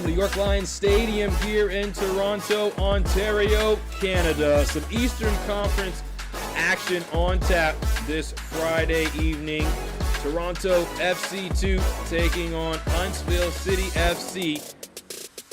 from the York Lions Stadium here in Toronto, Ontario, Canada. Some Eastern Conference action on tap this Friday evening. Toronto FC2 taking on Huntsville City FC.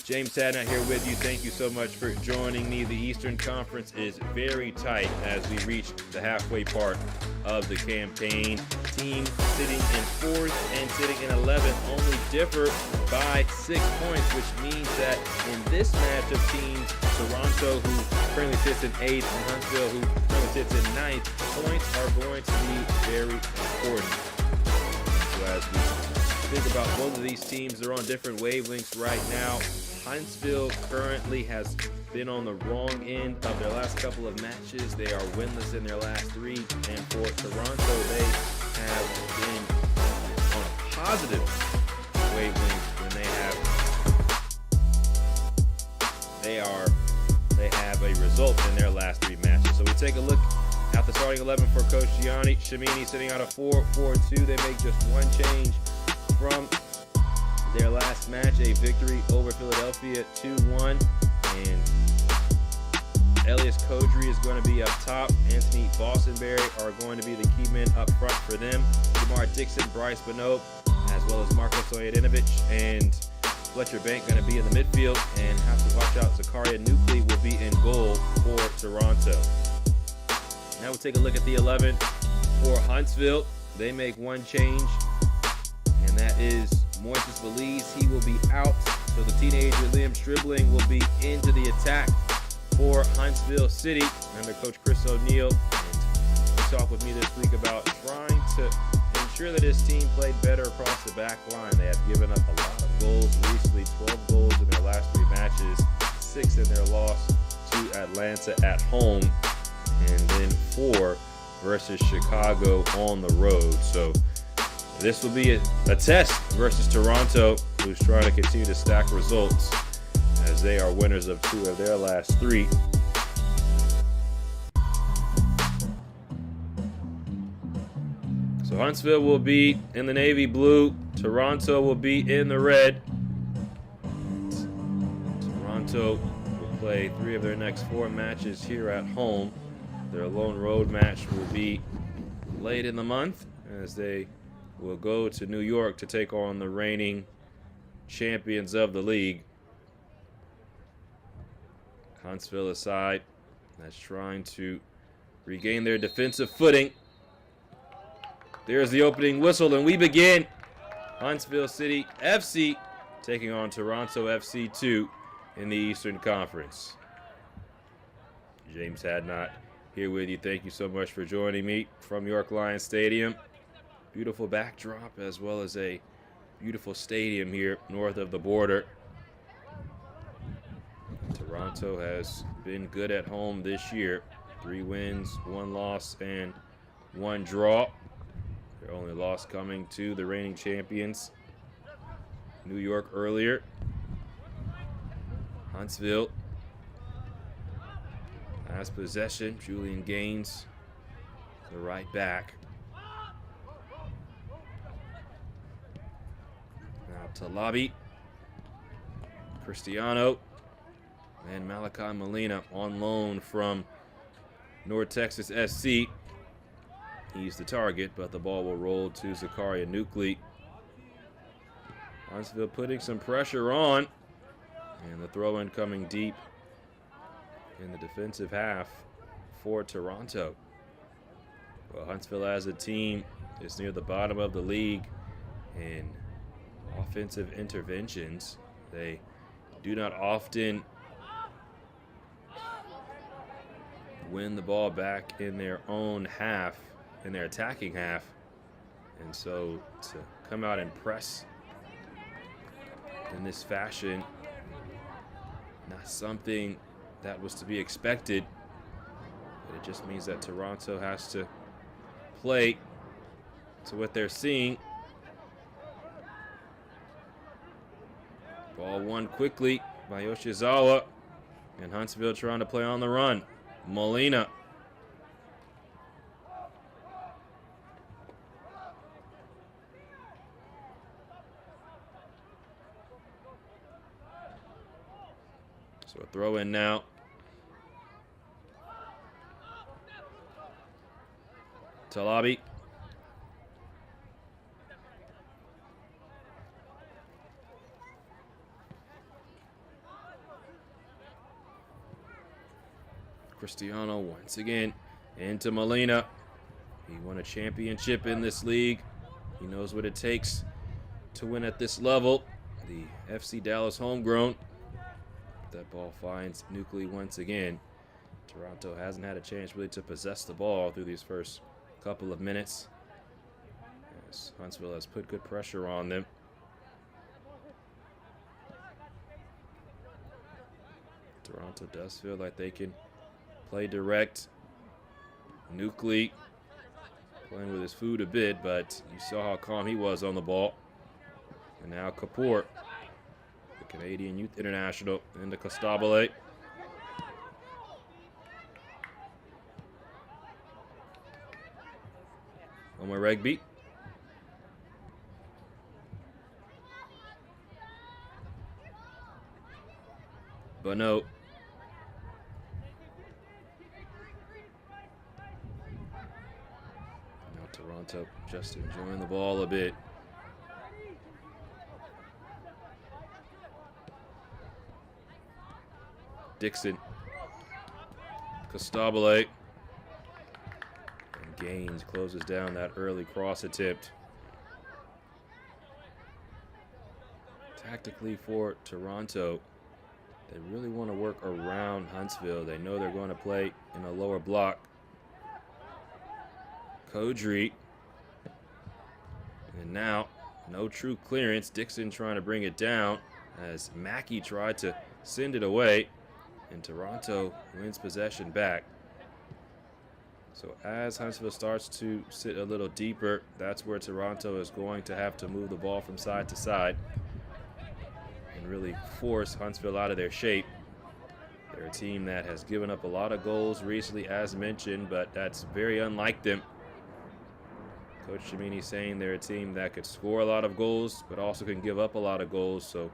James Hadnot here with you. Thank you so much for joining me. The Eastern Conference is very tight as we reach the halfway part of the campaign. Teams sitting in 4th and sitting in 11th only differ by 6 points, which means that in this match of teams, Toronto, who currently sits in 8th, and Huntsville, who currently sits in 9th, points are going to be very important. So as we think about both of these teams, they're on different wavelengths right now. Huntsville currently has been on the wrong end of their last couple of matches. They are winless in their last 3. And for Toronto, they have been on a positive wavelength when they have a result in their last 3 matches. So we take a look at the starting 11 for Coach Gianni Shamini, sitting out a 4-4-2. They make just one change from their last match, a victory over Philadelphia 2-1. And Elias Kodri is going to be up top. Anthony Bostonberry are going to be the key men up front for them. Jamar Dixon, Bryce Bonneau, as well as Marcos Ojedinovic and Fletcher Bank going to be in the midfield. And have to watch out, Zakaria Nukley will be in goal for Toronto. Now we'll take a look at the 11 for Huntsville. They make one change, and that is Moises Belize. He will be out, so the teenager Liam Stribling will be into the attack for Huntsville City under Coach Chris O'Neill. And he talked with me this week about trying to ensure that his team played better across the back line. They have given up a lot of goals recently, 12 goals in their last 3 matches, 6 in their loss to Atlanta at home, and then 4 versus Chicago on the road. So this will be a test versus Toronto, who's trying to continue to stack results as they are winners of 2 of their last 3. So Huntsville will be in the navy blue. Toronto will be in the red. Toronto will play 3 of their next 4 matches here at home. Their lone road match will be late in the month as they will go to New York to take on the reigning champions of the league. Huntsville aside, that's trying to regain their defensive footing. There's the opening whistle, and we begin. Huntsville City FC taking on Toronto FC2 in the Eastern Conference. James Hadnot here with you. Thank you so much for joining me from York Lions Stadium. Beautiful backdrop, as well as a beautiful stadium here north of the border. Toronto has been good at home this year. 3 wins, 1 loss, and 1 draw. Their only loss coming to the reigning champions, New York, earlier. Huntsville has possession. Julian Gaines, the right back. Talabi, Cristiano, and Malachi Molina on loan from North Texas SC. He's the target, but the ball will roll to Zakaria Nukley. Huntsville putting some pressure on, and the throw-in coming deep in the defensive half for Toronto. Well, Huntsville as a team is near the bottom of the league in offensive interventions. They do not often win the ball back in their own half, in their attacking half. And so to come out and press in this fashion, not something that was to be expected, but it just means that Toronto has to play to what they're seeing. Ball won quickly by Yoshizawa, and Huntsville trying to play on the run. Molina. So a throw in now. Talabi. Cristiano once again into Molina. He won a championship in this league. He knows what it takes to win at this level. The FC Dallas homegrown. That ball finds Nuclei once again. Toronto hasn't had a chance really to possess the ball through these first couple of minutes, as Huntsville has put good pressure on them. Toronto does feel like they can play direct. Nuclei playing with his food a bit, but you saw how calm he was on the ball. And now Kapoor, the Canadian Youth International, into Costabile. One more Regby. Bono. Now Toronto just enjoying the ball a bit. Dixon. Costabile. And Gaines closes down that early cross attempt. Tactically for Toronto, they really want to work around Huntsville. They know they're going to play in a lower block. Kodri. And now, no true clearance. Dixon trying to bring it down as Mackey tried to send it away. And Toronto wins possession back. So as Huntsville starts to sit a little deeper, that's where Toronto is going to have to move the ball from side to side and really force Huntsville out of their shape. They're a team that has given up a lot of goals recently, as mentioned, but that's very unlike them. Coach Cimini saying they're a team that could score a lot of goals, but also can give up a lot of goals. So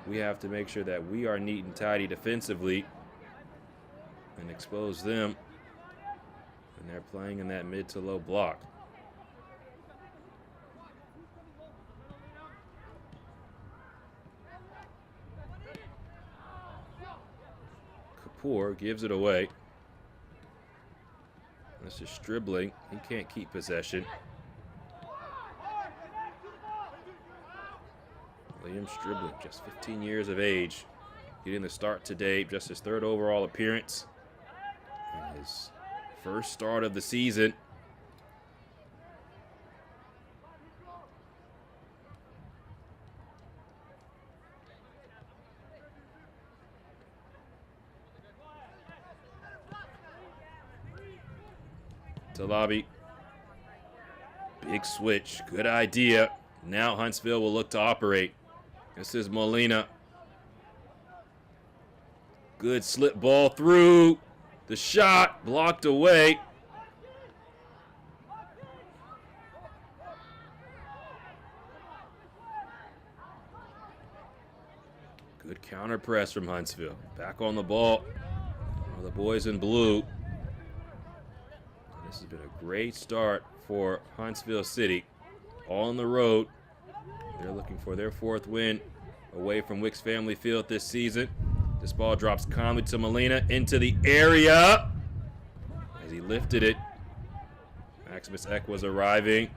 we have to make sure that we are neat and tidy defensively and expose them when they're playing in that mid to low block. Kapoor gives it away. That's just dribbling. He can't keep possession. Liam Stribling, just 15 years of age, getting the start today, just his third overall appearance, and his first start of the season. Talabi, big switch, good idea. Now Huntsville will look to operate. This is Molina. Good slip ball through. The shot blocked away. Good counter press from Huntsville. Back on the ball. The boys in blue. This has been a great start for Huntsville City. All on the road. They're looking for their fourth win away from Wicks Family Field this season. This ball drops calmly to Molina into the area as he lifted it. Maximus Eck was arriving,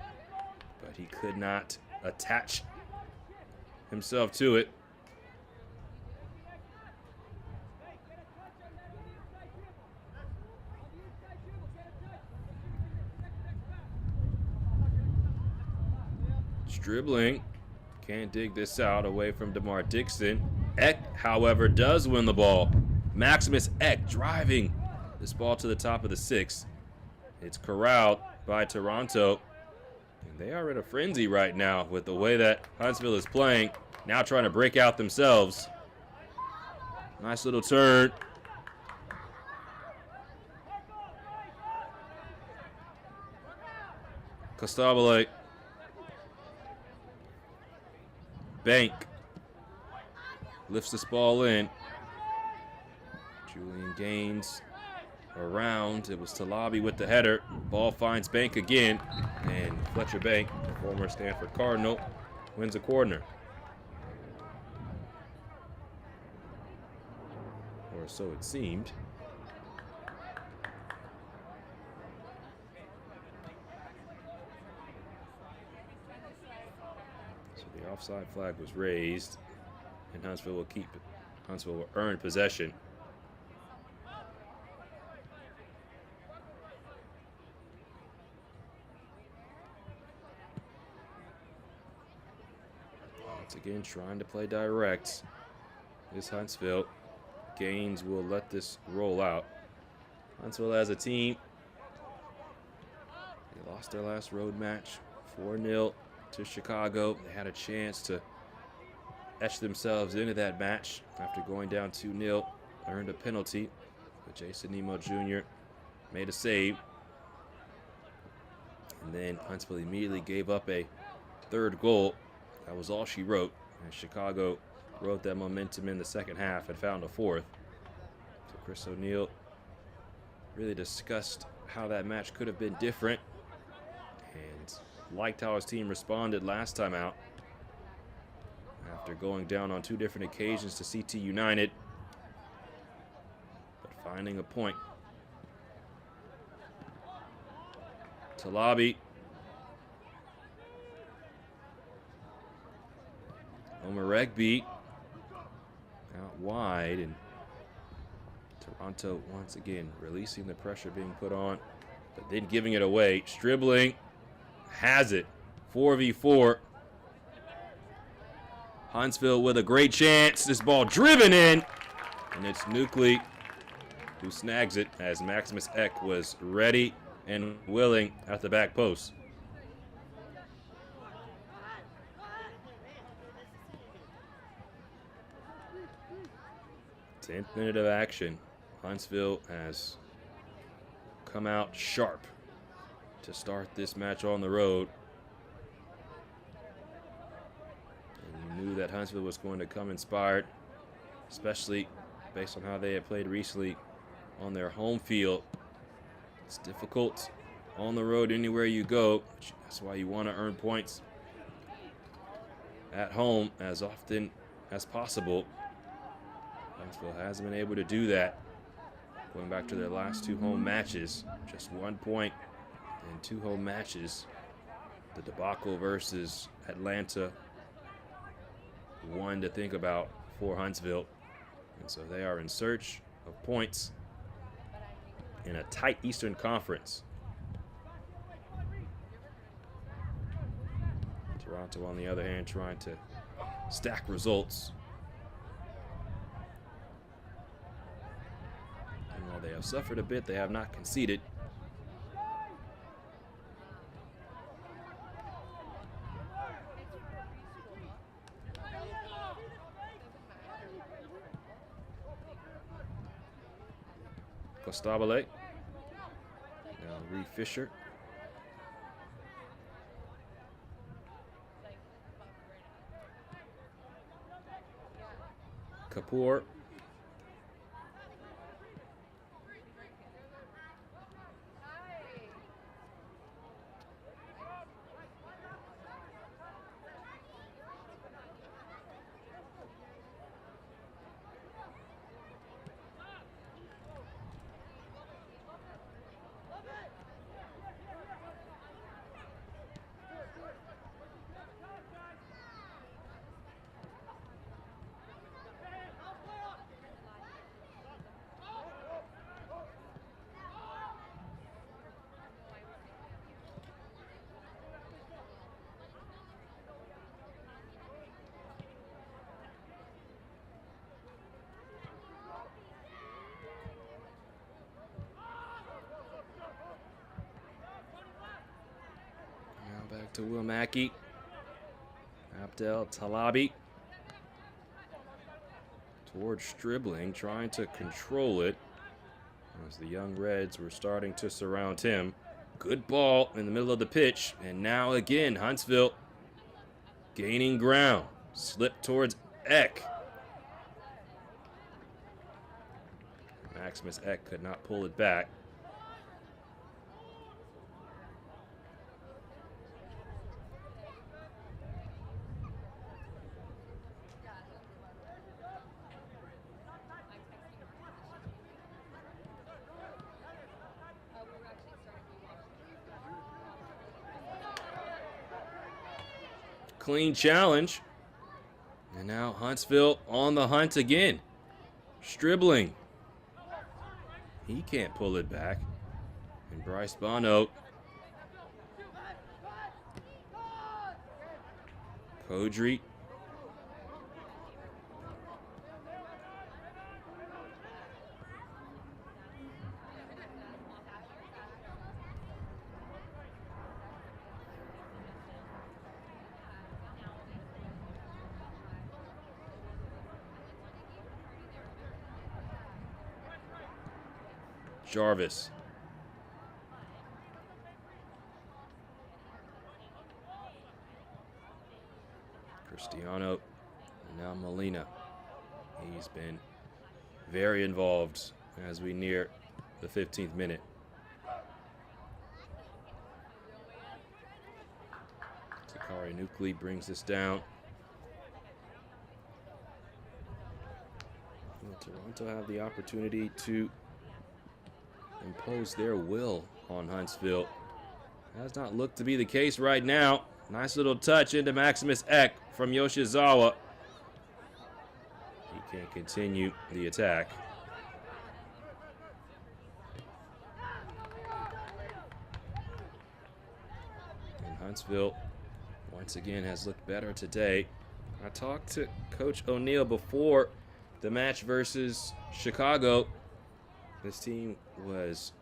but he could not attach himself to it. Dribbling, can't dig this out away from DeMar Dixon. Eck, however, does win the ball. Maximus Eck driving this ball to the top of the six. It's corralled by Toronto, and they are in a frenzy right now with the way that Huntsville is playing. Now trying to break out themselves. Nice little turn. Costabile. Bank lifts this ball in. Julian Gaines around. It was Talabi with the header. Ball finds Bank again. And Fletcher Bank, former Stanford Cardinal, wins a corner. Or so it seemed. So the offside flag was raised, and Huntsville will keep it. Huntsville will earn possession. Once again, trying to play direct. This Huntsville. Gaines will let this roll out. Huntsville as a team, they lost their last road match 4-0 to Chicago. They had a chance to etch themselves into that match after going down 2-0. Earned a penalty, but Jason Nemo Jr. made a save. And then Huntsville immediately gave up a third goal. That was all she wrote. And Chicago wrote that momentum in the second half and found a fourth. So Chris O'Neill really discussed how that match could have been different and liked how his team responded last time out after going down on 2 different occasions to CT United, but finding a point. Talabi. Omaregbe out wide, and Toronto once again releasing the pressure being put on, but then giving it away. Stribling has it. 4v4. Huntsville with a great chance. This ball driven in, and it's Nukley who snags it as Maximus Eck was ready and willing at the back post. 10th minute of action. Huntsville has come out sharp to start this match on the road. And you knew that Huntsville was going to come inspired, especially based on how they had played recently on their home field. It's difficult on the road anywhere you go. That's why you want to earn points at home as often as possible. Huntsville hasn't been able to do that. Going back to their last 2 home matches, just 1 point in 2 home matches. The debacle versus Atlanta, one to think about for Huntsville. And so they are in search of points in a tight Eastern Conference. Toronto, on the other hand, trying to stack results. And while they have suffered a bit, they have not conceded. Costabile. Now Reed Fisher. Kapoor. Back to Will Mackey. Abdel Talabi towards Stribling, trying to control it as the young Reds were starting to surround him. Good ball in the middle of the pitch, and now again Huntsville gaining ground. Slip towards Eck. Maximus Eck could not pull it back. Clean challenge. And now Huntsville on the hunt again. Stribling. He can't pull it back. And Bryce Bono. Kodry. Jarvis. Cristiano. And now Molina. He's been very involved as we near the 15th minute. Sakari Nukli brings this down. Will Toronto have the opportunity to impose their will on Huntsville? Has not looked to be the case right now. Nice little touch into Maximus Eck from Yoshizawa. He can't continue the attack. And Huntsville once again has looked better today. I talked to Coach O'Neill before the match versus Chicago. This team was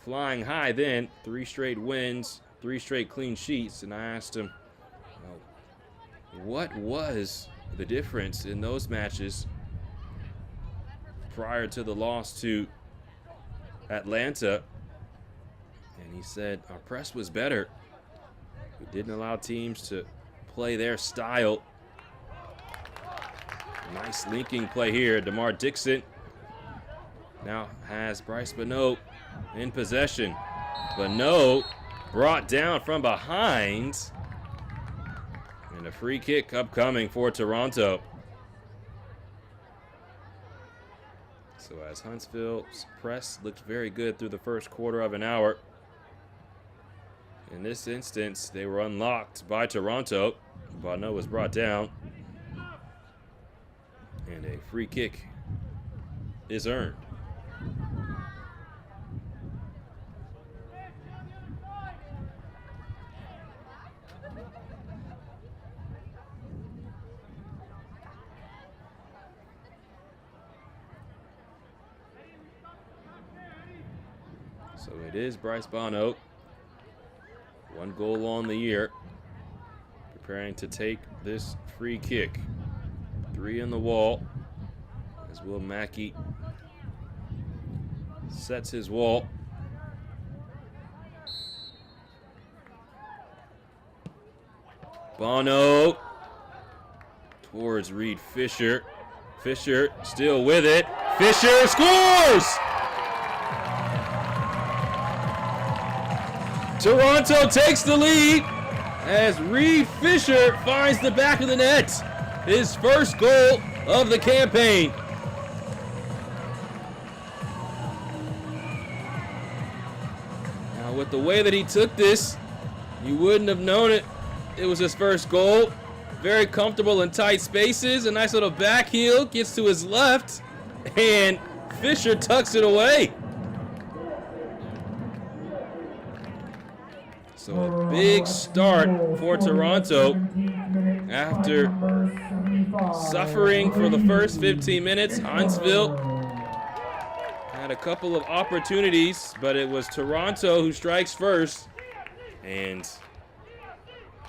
flying high then, 3 straight wins, 3 straight clean sheets, and I asked him, what was the difference in those matches prior to the loss to Atlanta? And he said, our press was better. We didn't allow teams to play their style. Nice linking play here. DeMar Dixon now has Bryce Bono in possession. Bono brought down from behind. And a free kick upcoming for Toronto. So as Huntsville's press looked very good through the first quarter of an hour, in this instance, they were unlocked by Toronto. Bono was brought down. And a free kick is earned. So it is Bryce Bono. 1 goal on the year. Preparing to take this free kick. 3 in the wall. As Will Mackey sets his wall. Bono towards Reed Fisher. Fisher still with it. Fisher scores! Toronto takes the lead as Reed Fisher finds the back of the net. His first goal of the campaign. Now with the way that he took this, you wouldn't have known it. It was his first goal. Very comfortable in tight spaces. A nice little back heel, gets to his left, and Fisher tucks it away. So a big start for Toronto after suffering for the first 15 minutes. Huntsville had a couple of opportunities, but it was Toronto who strikes first. And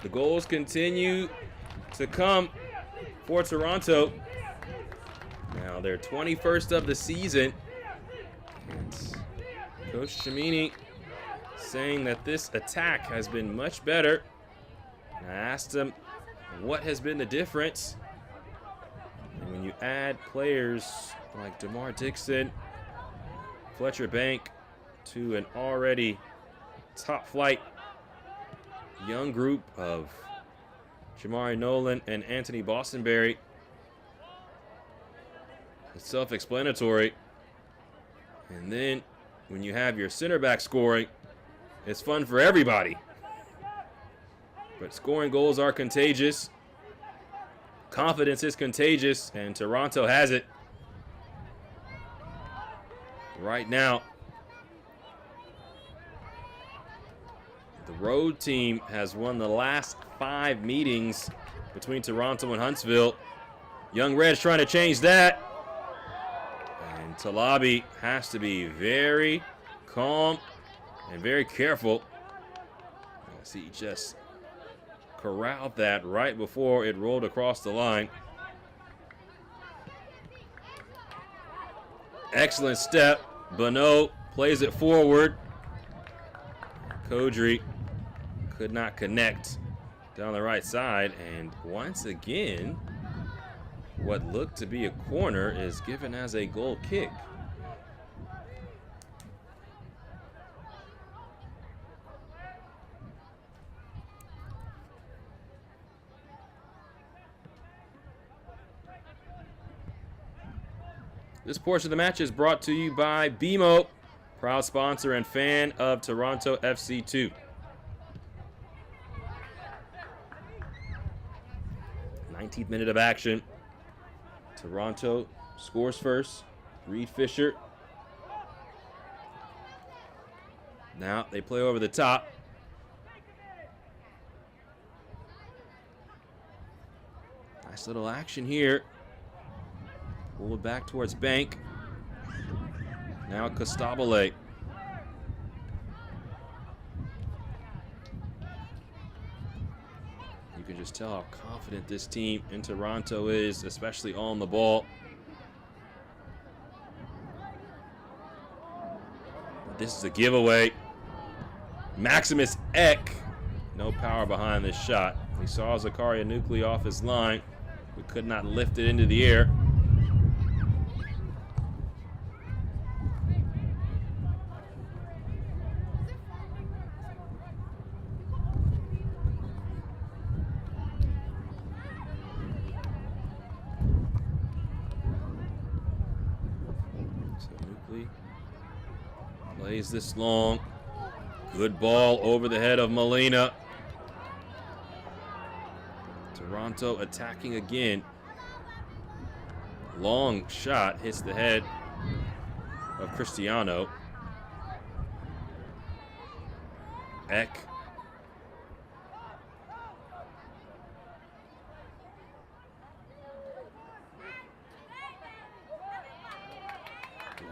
the goals continue to come for Toronto. Now they're 21st of the season. And Coach Cimini saying that this attack has been much better. And I asked him what has been the difference. And when you add players like DeMar Dixon, Fletcher Bank to an already top flight young group of Jamari Nolan and Anthony Bostonberry. It's self-explanatory. And then when you have your center back scoring, it's fun for everybody. But scoring goals are contagious. Confidence is contagious, and Toronto has it. Right now, the road team has won the last 5 meetings between Toronto and Huntsville. Young Red's trying to change that. And Talabi has to be very calm and very careful. See, he just corralled that right before it rolled across the line. Excellent step. Bonneau plays it forward. Kodri could not connect down the right side. And once again, what looked to be a corner is given as a goal kick. This portion of the match is brought to you by BMO, proud sponsor and fan of Toronto FC 2. 19th minute of action. Toronto scores first. Reed Fisher. Now they play over the top. Nice little action here. Pull it back towards Bank. Now Costabile. You can just tell how confident this team in Toronto is, especially on the ball. This is a giveaway. Maximus Eck. No power behind this shot. We saw Zakaria Nuclei off his line. We could not lift it into the air. Plays this long. Good ball over the head of Molina. Toronto attacking again. Long shot hits the head of Cristiano. Eck.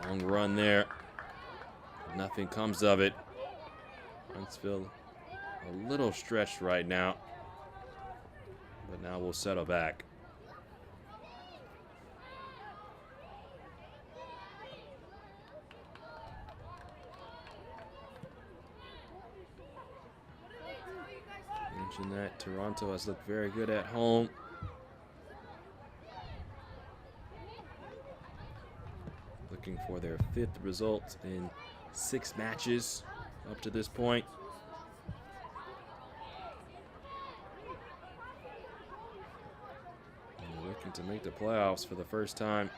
Long run there. Nothing comes of it. Huntsville a little stretched right now. But now we'll settle back. Mentioned that Toronto has looked very good at home. Looking for their 5th result in 6 matches up to this point. And they're looking to make the playoffs for the first time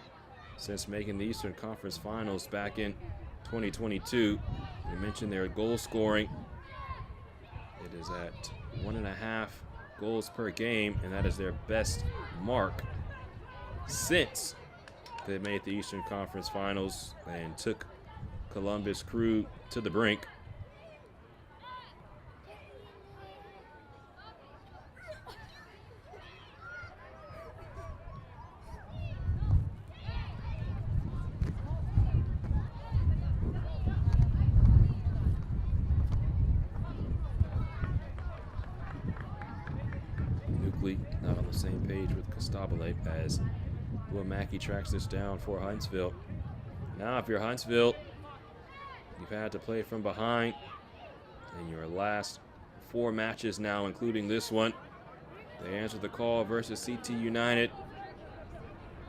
since making the Eastern Conference Finals back in 2022. We mentioned their goal scoring. It is at 1.5 goals per game, and that is their best mark since they made the Eastern Conference Finals and took Columbus Crew to the brink. Nuclei not on the same page with Costabile as Will Mackey tracks this down for Huntsville. Now if you're Huntsville, you've had to play from behind in your last 4 matches now, including this one. They answered the call versus CT United,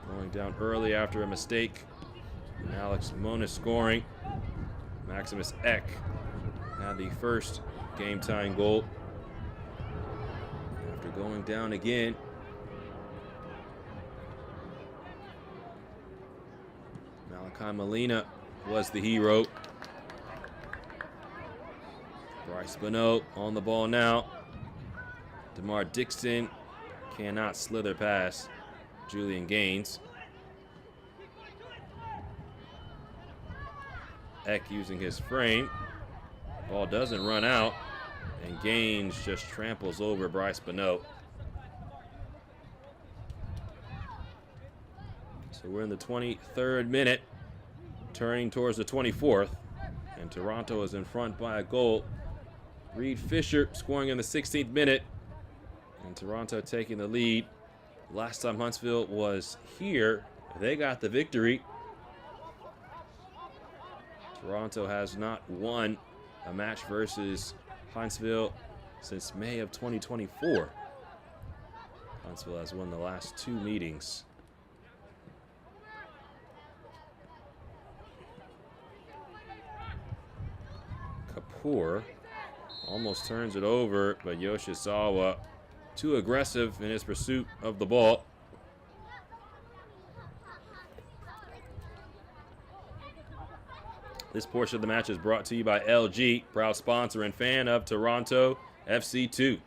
going down early after a mistake And Alex Mona scoring. Maximus Eck had the first game-tying goal. After going down again. Malachi Molina was the hero. Bryce Bonneau on the ball now. DeMar Dixon cannot slither past Julian Gaines. Eck using his frame. Ball doesn't run out, and Gaines just tramples over Bryce Bonneau. So we're in the 23rd minute, turning towards the 24th, and Toronto is in front by a goal. Reed Fisher scoring in the 16th minute, and Toronto taking the lead. Last time Huntsville was here, they got the victory. Toronto has not won a match versus Huntsville since May of 2024. Huntsville has won the last 2 meetings. Kapoor almost turns it over, but Yoshizawa too aggressive in his pursuit of the ball. This portion of the match is brought to you by LG, proud sponsor and fan of Toronto FC 2.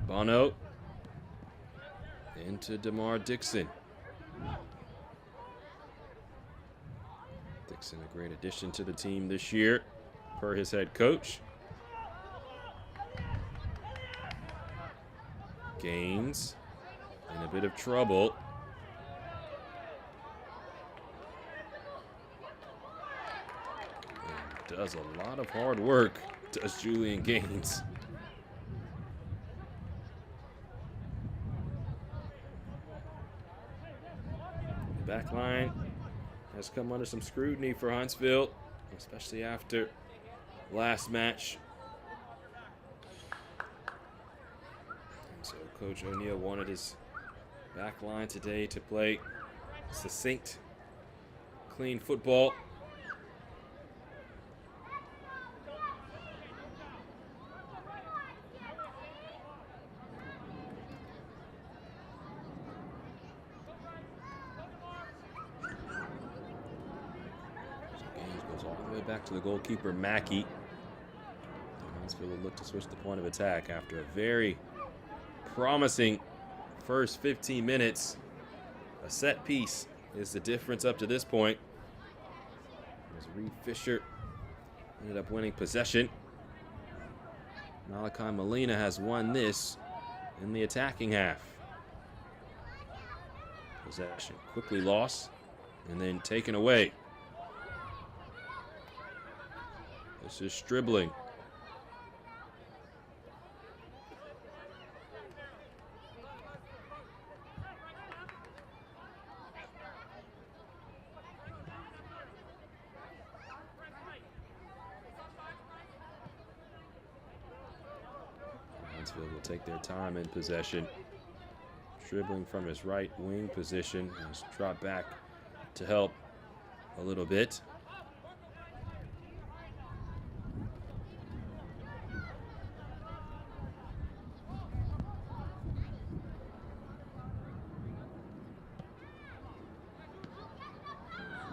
Bono into DeMar Dixon. Dixon, a great addition to the team this year, per his head coach. Gaines in a bit of trouble. And does a lot of hard work, does Julian Gaines. Back line has come under some scrutiny for Huntsville, especially after last match. And so Coach O'Neill wanted his back line today to play succinct, clean football. Back to the goalkeeper, Mackey. Huntsville will look to switch the point of attack after a very promising first 15 minutes. A set piece is the difference up to this point. As Reed Fisher ended up winning possession. Malachi Molina has won this in the attacking half. Possession quickly lost and then taken away. This is Stribling. Huntsville will take their time in possession. Stribling from his right wing position has dropped back to help a little bit.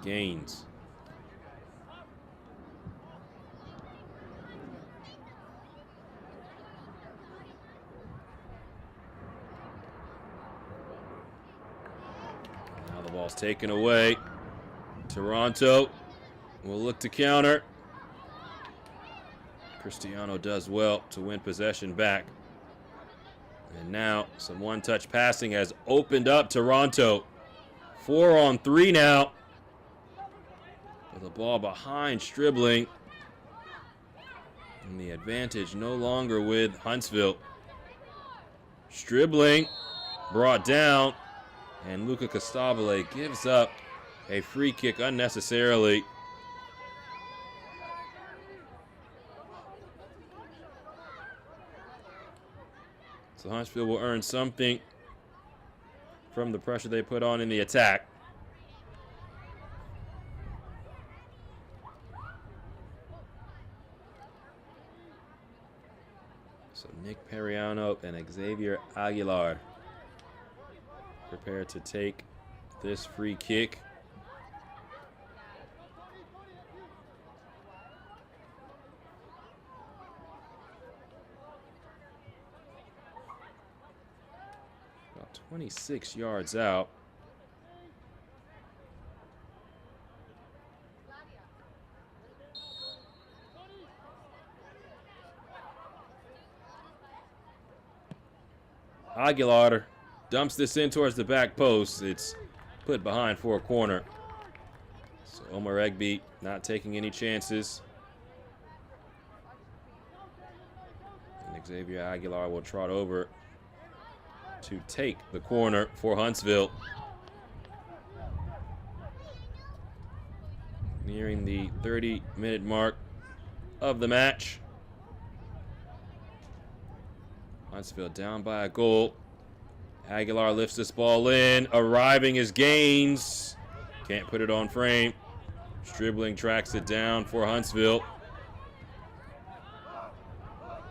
Gaines. Now the ball's taken away. Toronto will look to counter. Cristiano does well to win possession back. And now some one-touch passing has opened up Toronto. 4-on-3 now. With the ball behind Stribling. And the advantage no longer with Huntsville. Stribling, brought down, and Luca Costabile gives up a free kick unnecessarily. So Huntsville will earn something from the pressure they put on in the attack. So Nick Periano and Xavier Aguilar prepared to take this free kick. About 26 yards out. Aguilar dumps this in towards the back post. It's put behind for a corner. So Omar Egby not taking any chances. And Xavier Aguilar will trot over to take the corner for Huntsville. Nearing the 30-minute mark of the match. Huntsville down by a goal. Aguilar lifts this ball in. Arriving is Gaines. Can't put it on frame. Stribling tracks it down for Huntsville. Now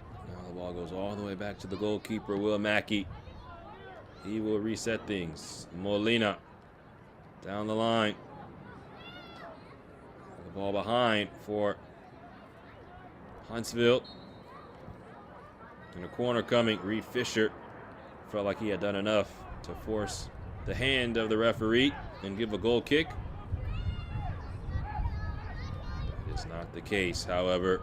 the ball goes all the way back to the goalkeeper, Will Mackey. He will reset things. Molina down the line. The ball behind for Huntsville. And a corner coming. Reed Fisher felt like he had done enough to force the hand of the referee and give a goal kick. That is not the case, however.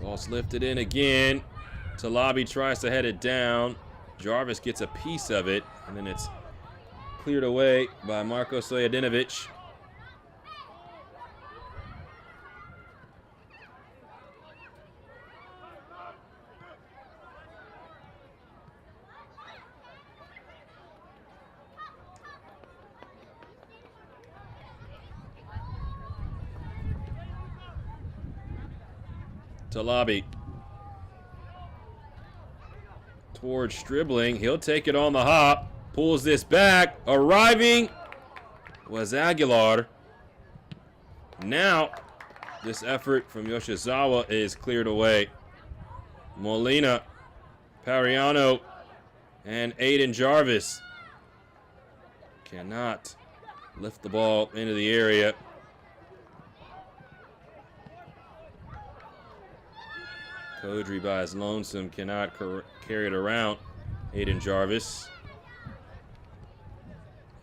Ball's lifted in again. Talabi tries to head it down. Jarvis gets a piece of it, and then it's cleared away by Marko Stojadinovic. Talabi towards Stribling. He'll take it on the hop. Pulls this back. Arriving was Aguilar. Now, this effort from Yoshizawa is cleared away. Molina, Periano, and Aiden Jarvis cannot lift the ball into the area. Kodri by his lonesome cannot carry it around. Aiden Jarvis.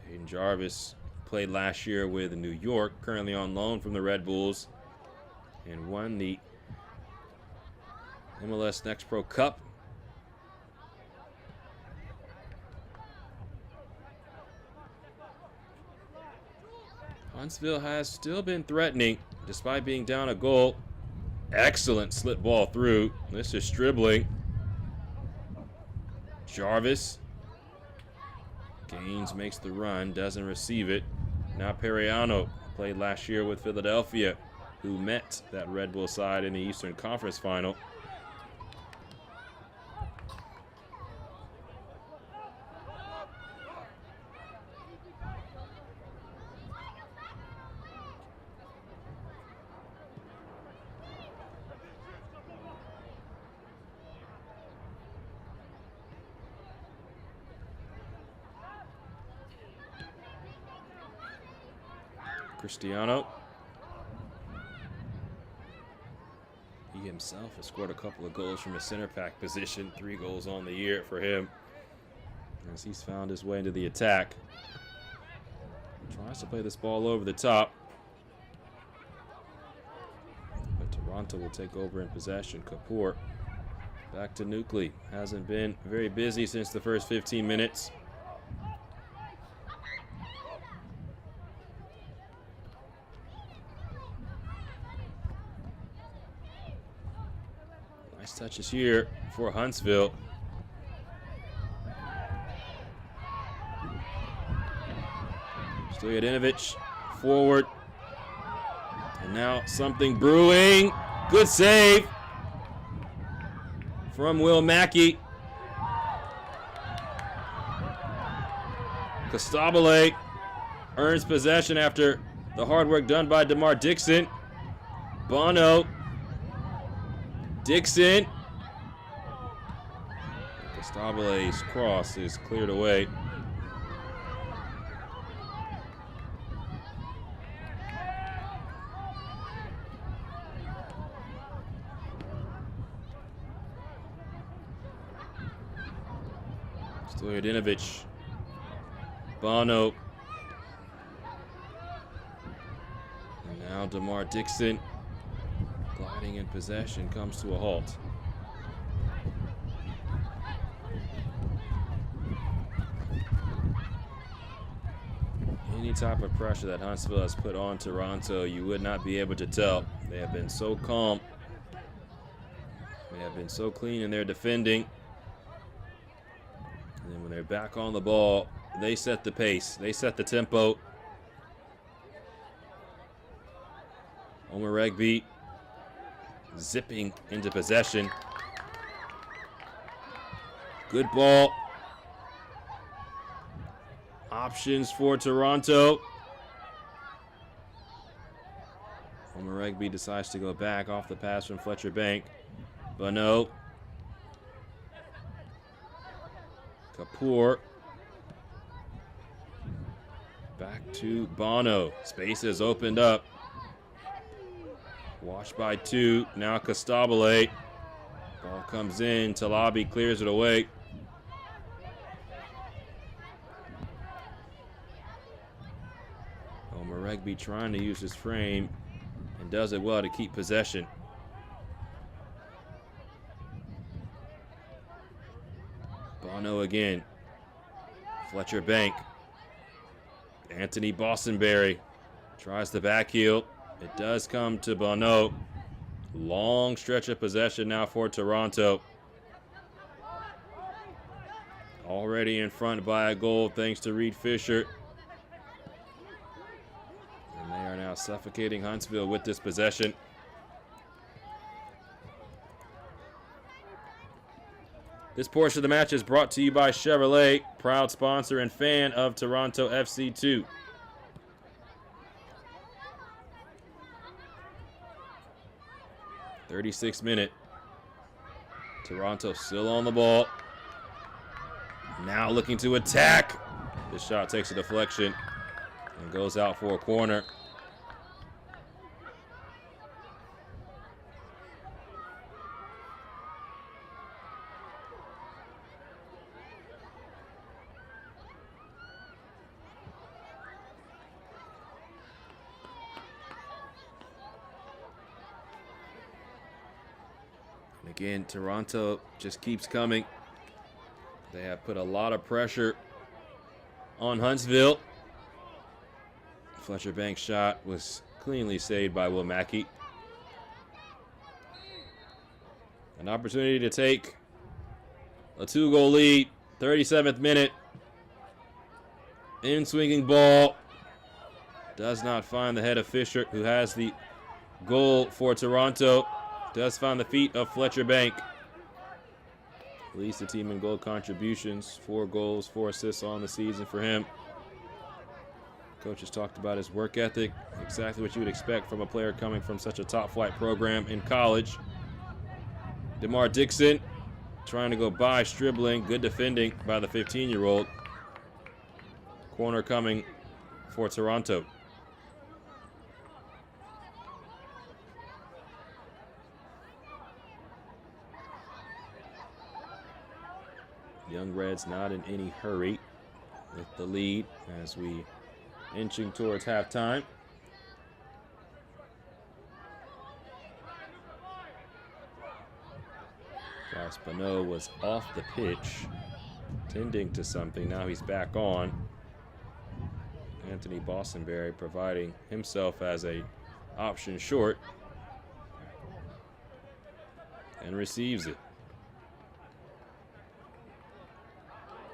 Aiden Jarvis played last year with New York, currently on loan from the Red Bulls, and won the MLS Next Pro Cup. Huntsville has still been threatening despite being down a goal. Excellent slip ball through. This is Stribling. Jarvis. Gaines makes the run, doesn't receive it. Now Periano, played last year with Philadelphia, who met that Red Bull side in the Eastern Conference Final. Cristiano. He himself has scored a couple of goals from his center back position. 3 goals on the year for him as he's found his way into the attack. Tries to play this ball over the top. But Toronto will take over in possession. Kapoor Back to Nucley. Hasn't been very busy since the first 15 minutes. Nice touches here for Huntsville. Stojadinovic forward. And now something brewing. Good save from Will Mackey. Costabile earns possession after the hard work done by DeMar Dixon. Bono. Dixon. Costabile's cross is cleared away. Stojadinovic. Bono. And now DeMar Dixon gliding in possession comes to a halt. Any type of pressure that Huntsville has put on Toronto, you would not be able to tell. They have been so calm. They have been so clean in their defending. And then when they're back on the ball, they set the pace. They set the tempo. Omer Regby zipping into possession. Good ball. Options for Toronto. Omer Regby decides to go back off the pass from Fletcher Bank. Bono. Kapoor. Back to Bono. Space has opened up. Washed by two. Now Costabile. Ball comes in. Talabi clears it away. Omer Regby trying to use his frame and does it well to keep possession. Bono again. Fletcher Bank. Anthony Bostonberry tries the back heel. It does come to Bono. Long stretch of possession now for Toronto. Already in front by a goal thanks to Reed Fisher. And they are now suffocating Huntsville with this possession. This portion of the match is brought to you by Chevrolet, proud sponsor and fan of Toronto FC2. .36 minute. Toronto still on the ball. Now looking to attack. This shot takes a deflection and goes out for a corner. Again, Toronto just keeps coming. They have put a lot of pressure on Huntsville. Fletcher Bank's shot was cleanly saved by Will Mackey. An opportunity to take a 2-goal lead. 37th minute. In-swinging ball. Does not find the head of Fisher, who has the goal for Toronto. Does find the feet of Fletcher Bank. Leads the team in goal contributions. 4 goals, 4 assists on the season for him. Coach has talked about his work ethic. Exactly what you would expect from a player coming from such a top-flight program in college. DeMar Dixon trying to go by, dribbling. Good defending by the 15-year-old. Corner coming for Toronto. Young Reds not in any hurry with the lead as we inching towards halftime. Bryce Bonneau was off the pitch, tending to something. Now he's back on. Anthony Bostonberry providing himself as a option short. And receives it.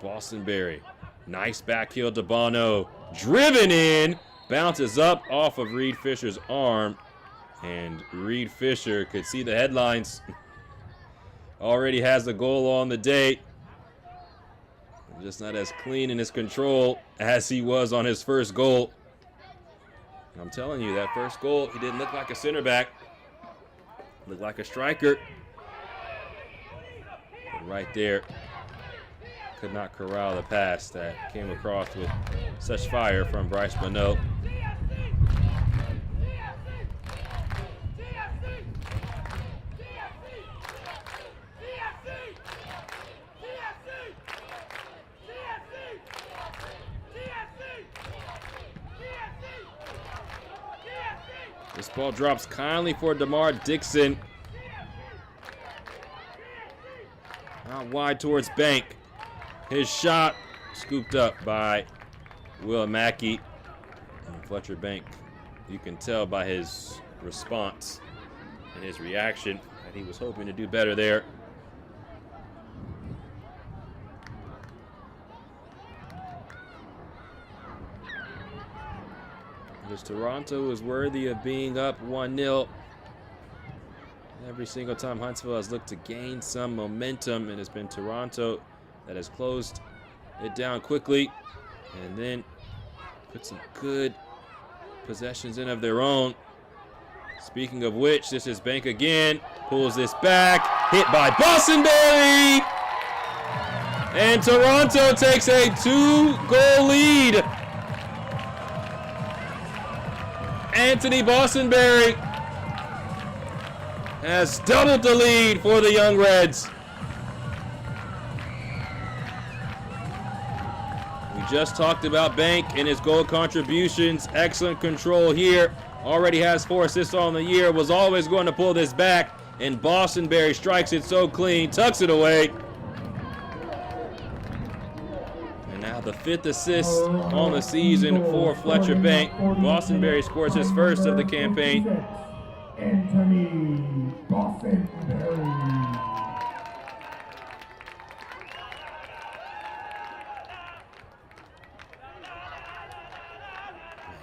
Bostonberry. Nice back heel to Bonneau. Driven in. Bounces up off of Reed Fisher's arm. And Reed Fisher could see the headlines. Already has the goal on the day. Just not as clean in his control as he was on his first goal. I'm telling you, that first goal, he didn't look like a center back. Looked like a striker. But right there, could not corral the pass that came across with such fire from Bryce Bonneau. This ball drops kindly for DeMar Dixon. Out wide towards Bank. His shot scooped up by Will Mackey. And Fletcher Bank, you can tell by his response and his reaction that he was hoping to do better there. Because Toronto is worthy of being up 1-0. Every single time Huntsville has looked to gain some momentum, and it's been Toronto that has closed it down quickly and then put some good possessions in of their own. Speaking of which, this is Bank again. Pulls this back. Hit by Bostonberry. And Toronto takes a 2-goal lead. Anthony Bostonberry has doubled the lead for the Young Reds. We just talked about Bank and his goal contributions. Excellent control here. Already has 4 assists on the year. Was always going to pull this back. And Bostonberry strikes it so clean. Tucks it away. And now the 5th assist on the season for Fletcher Bank. Bostonberry scores his first of the campaign. Anthony Bostonberry.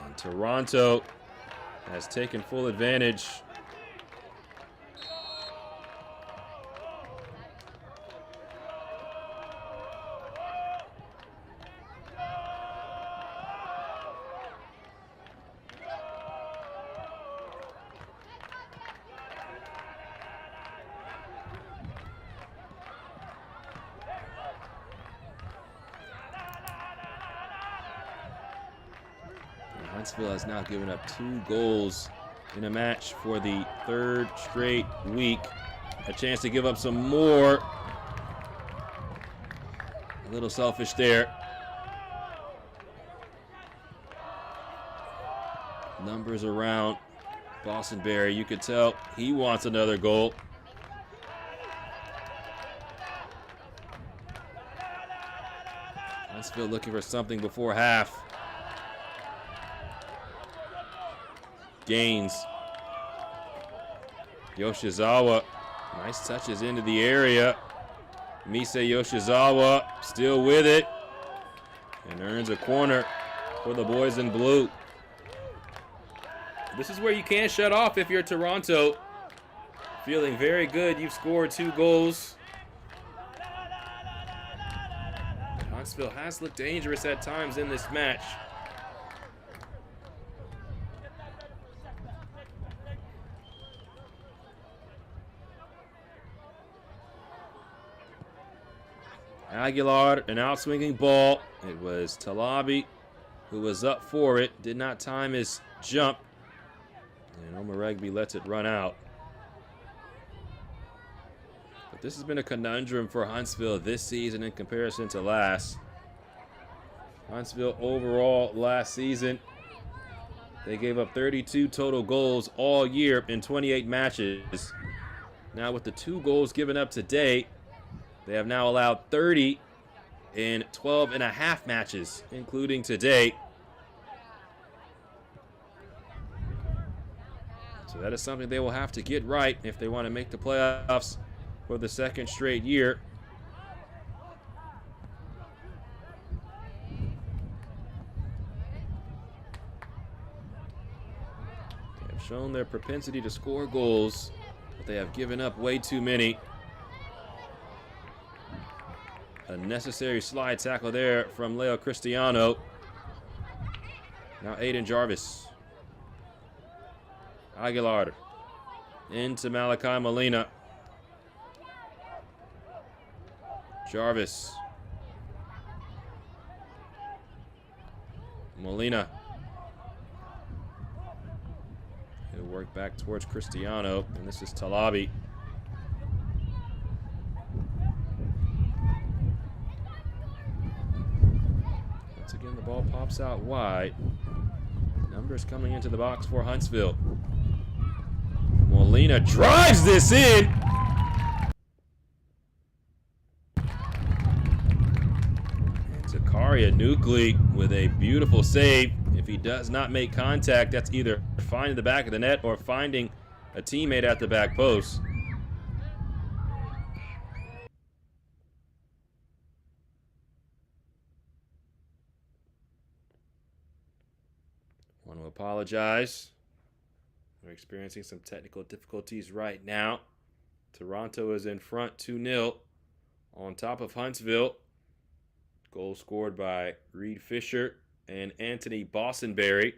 And Toronto has taken full advantage. Huntsville has now given up 2 goals in a match for the 3rd straight week. A chance to give up some more. A little selfish there. Numbers around Bostonberry. You could tell he wants another goal. Huntsville looking for something before half. Gains. Yoshizawa. Nice touches into the area. Misei Yoshizawa still with it. And earns a corner for the boys in blue. This is where you can't shut off if you're Toronto. Feeling very good. You've scored 2 goals. Huntsville has looked dangerous at times in this match. Aguilar, an outswinging ball. It was Talabi who was up for it. Did not time his jump. And Omaregbe lets it run out. But this has been a conundrum for Huntsville this season in comparison to last. Huntsville overall last season, they gave up 32 total goals all year in 28 matches. Now with the 2 goals given up today, they have now allowed 30 in 12 and a half matches, including today. So that is something they will have to get right if they want to make the playoffs for the 2nd straight year. They have shown their propensity to score goals, but they have given up way too many. A necessary slide tackle there from Leo Cristiano. Now Aiden Jarvis. Aguilar into Malachi Molina. Jarvis. Molina. He'll work back towards Cristiano, and this is Talabi. Once again, the ball pops out wide. Numbers coming into the box for Huntsville. Molina drives this in. And Zakaria Nukli with a beautiful save. If he does not make contact, that's either finding the back of the net or finding a teammate at the back post. Want to apologize. We're experiencing some technical difficulties right now. Toronto is in front 2-0 on top of Huntsville. Goal scored by Reed Fisher and Anthony Bossenberry.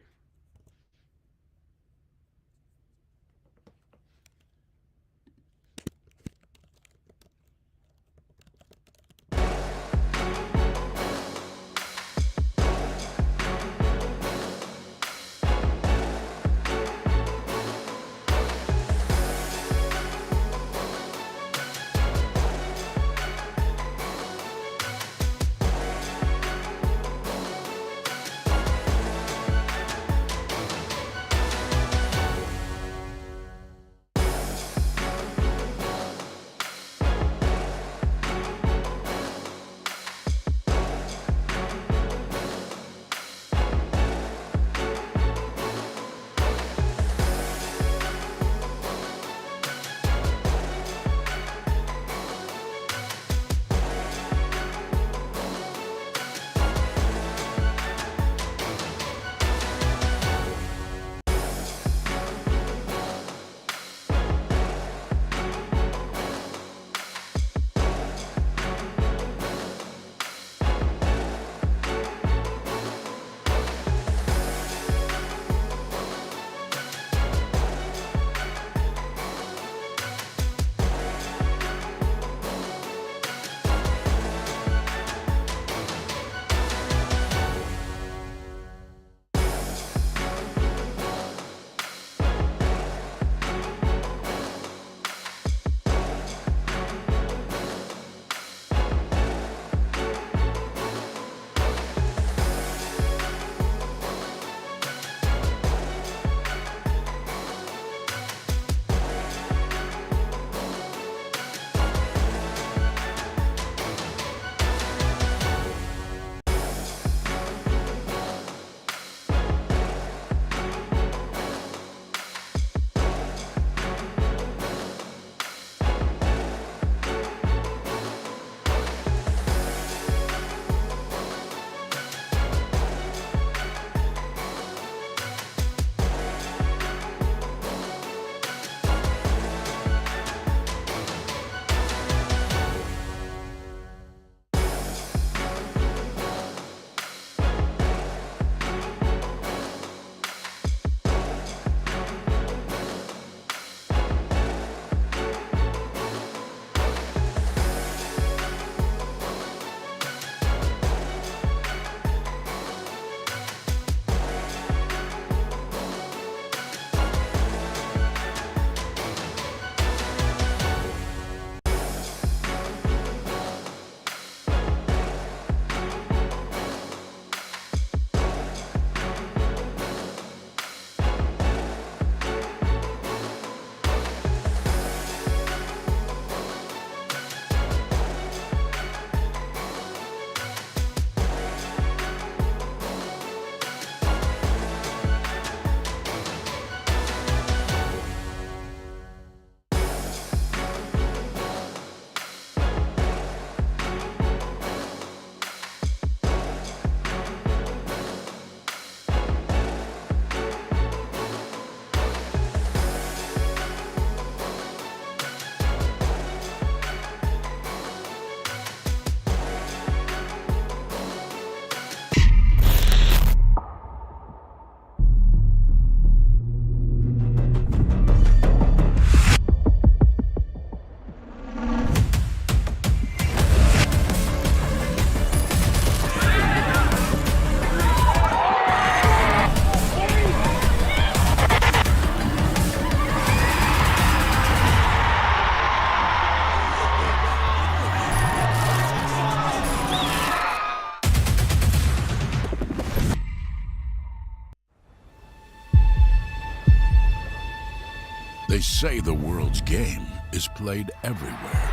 say the world's game is played everywhere.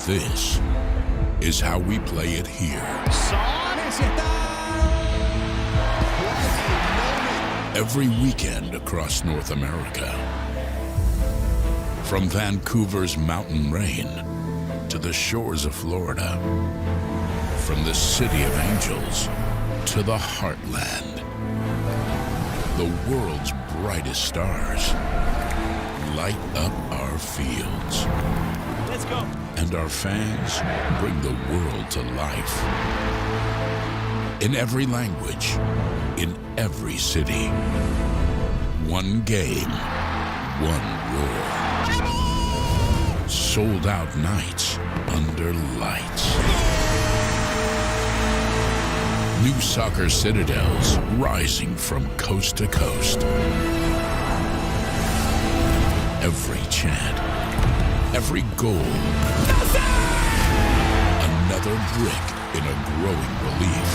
This is how we play it here. Every weekend across North America. From Vancouver's mountain rain to the shores of Florida. From the City of Angels to the Heartland. The world's brightest stars light up our fields. Let's go. And our fans bring the world to life. In every language, in every city. One game, one roar. Sold out nights under lights. New soccer citadels rising from coast to coast. Every chant, every goal, another brick in a growing relief.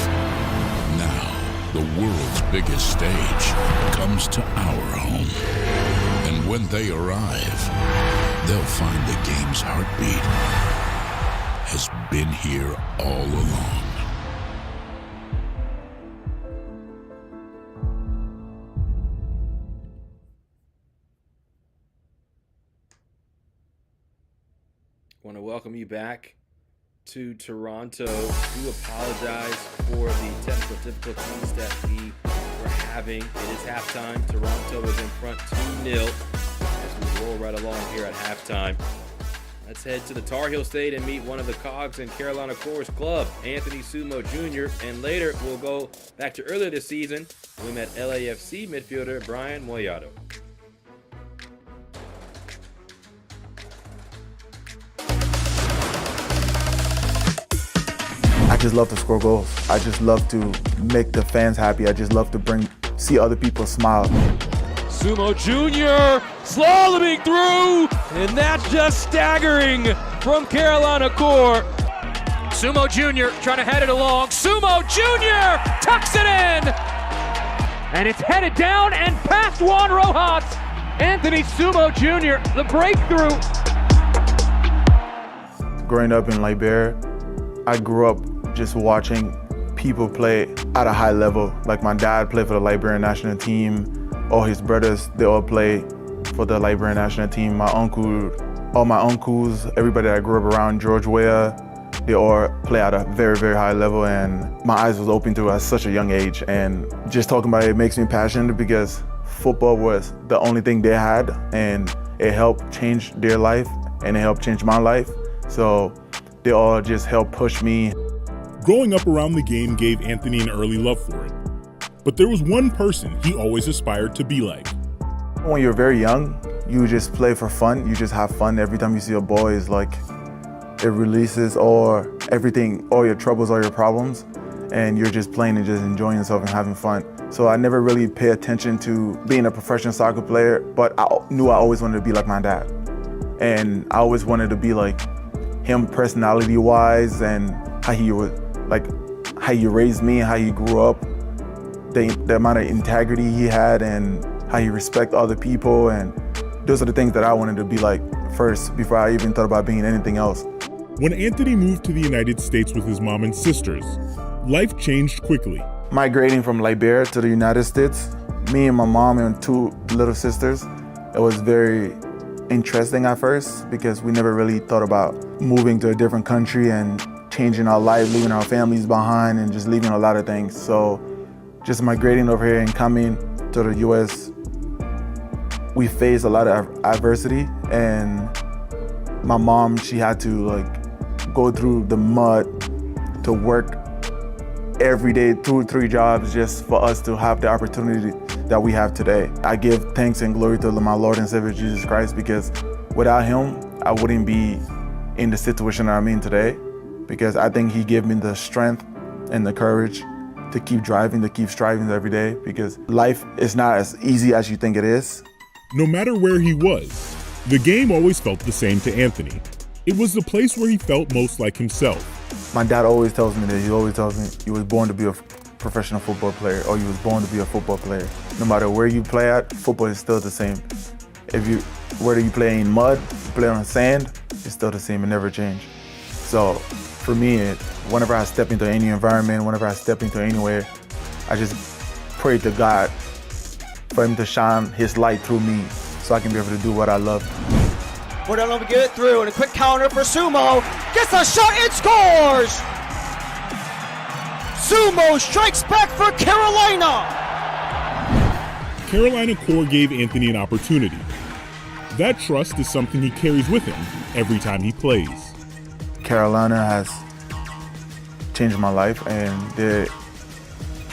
Now, the world's biggest stage comes to our home. And when they arrive, they'll find the game's heartbeat has been here all along. I want to welcome you back to Toronto. Do apologize for the technical difficulties that we were having. It is halftime. Toronto is in front 2-0 as we roll right along here at halftime. Let's head to the Tar Heel State and meet one of the cogs in Carolina Core's club, Anthony Sumo Jr. And later we'll go back to earlier this season. We met LAFC midfielder Brian Moyato. I just love to score goals. I just love to make the fans happy. I just love to see other people smile. Sumo Jr. slaloming through, and that's just staggering from Carolina Core. Sumo Jr. trying to head it along. Sumo Jr. tucks it in, and it's headed down and past Juan Rojas. Anthony Sumo Jr. the breakthrough. Growing up in Liberia, I grew up just watching people play at a high level. Like my dad played for the Liberian national team. All his brothers, they all play for the Liberian national team. All my uncles, everybody that I grew up around, George Weah, they all play at a very, very high level, and my eyes was open to it at such a young age. And just talking about it makes me passionate because football was the only thing they had, and it helped change their life, and it helped change my life. So they all just helped push me. Growing up around the game gave Anthony an early love for it. But there was one person he always aspired to be like. When you're very young, you just play for fun. You just have fun. Every time you see a ball, it's like it releases all your troubles, all your problems, and you're just playing and just enjoying yourself and having fun. So I never really pay attention to being a professional soccer player, but I knew I always wanted to be like my dad. And I always wanted to be like him personality-wise, and how he raised me, how he grew up, the amount of integrity he had, and how he respected other people. And those are the things that I wanted to be like first before I even thought about being anything else. When Anthony moved to the United States with his mom and sisters, life changed quickly. Migrating from Liberia to the United States, me and my mom and two little sisters, it was very interesting at first because we never really thought about moving to a different country and changing our life, leaving our families behind, and just leaving a lot of things. So just migrating over here and coming to the US, we faced a lot of adversity, and my mom, she had to go through the mud to work every day, 2 or 3 jobs just for us to have the opportunity that we have today. I give thanks and glory to my Lord and Savior Jesus Christ, because without him, I wouldn't be in the situation that I'm in today, because I think he gave me the strength and the courage to keep driving, to keep striving every day, because life is not as easy as you think it is. No matter where he was, the game always felt the same to Anthony. It was the place where he felt most like himself. My dad always tells me that. He always tells me he was born to be a professional football player or you was born to be a football player. No matter where you play at, football is still the same. Whether you play in mud, you play on sand, it's still the same, it never changed. So for me, whenever I step into any environment, whenever I step into anywhere, I just pray to God for him to shine his light through me so I can be able to do what I love. Mordello will get it through, and a quick counter for Sumo. Gets a shot and scores! Sumo strikes back for Carolina! Carolina core gave Anthony an opportunity. That trust is something he carries with him every time he plays. Carolina has changed my life, and they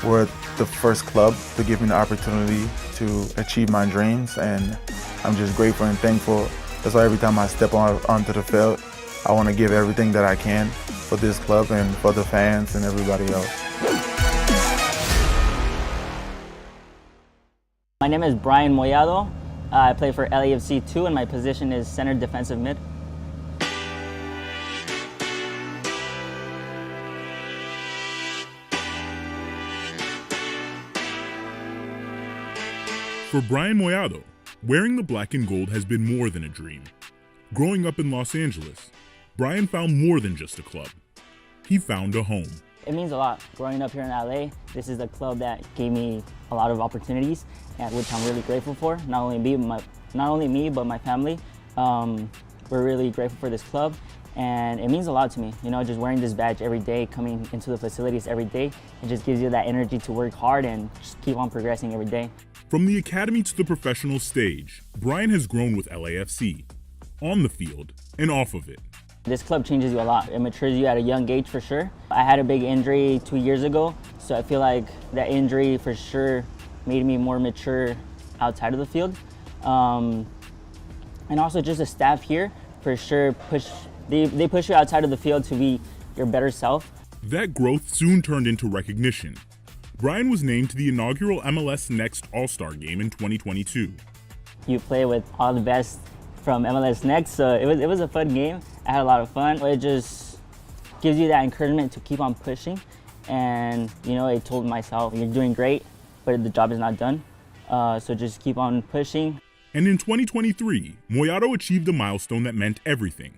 were the first club to give me the opportunity to achieve my dreams, and I'm just grateful and thankful. That's why every time I step onto the field, I want to give everything that I can for this club and for the fans and everybody else. My name is Brian Mollado. I play for LAFC 2 and my position is center defensive mid. For Brian Mollado, wearing the black and gold has been more than a dream. Growing up in Los Angeles, Brian found more than just a club. He found a home. It means a lot. Growing up here in LA, this is a club that gave me a lot of opportunities, and which I'm really grateful for. Not only me, but my family. We're really grateful for this club, and it means a lot to me. You know, just wearing this badge every day, coming into the facilities every day, it just gives you that energy to work hard and just keep on progressing every day. From the academy to the professional stage, Brian has grown with LAFC, on the field and off of it. This club changes you a lot. It matures you at a young age for sure. I had a big injury 2 years ago, so I feel like that injury for sure made me more mature outside of the field. And also just the staff here for sure they push you outside of the field to be your better self. That growth soon turned into recognition. Brian was named to the inaugural MLS Next All-Star Game in 2022. You play with all the best from MLS Next, so it was a fun game. I had a lot of fun. It just gives you that encouragement to keep on pushing. And you know, I told myself, you're doing great, but the job is not done. So just keep on pushing. And in 2023, Mollado achieved a milestone that meant everything: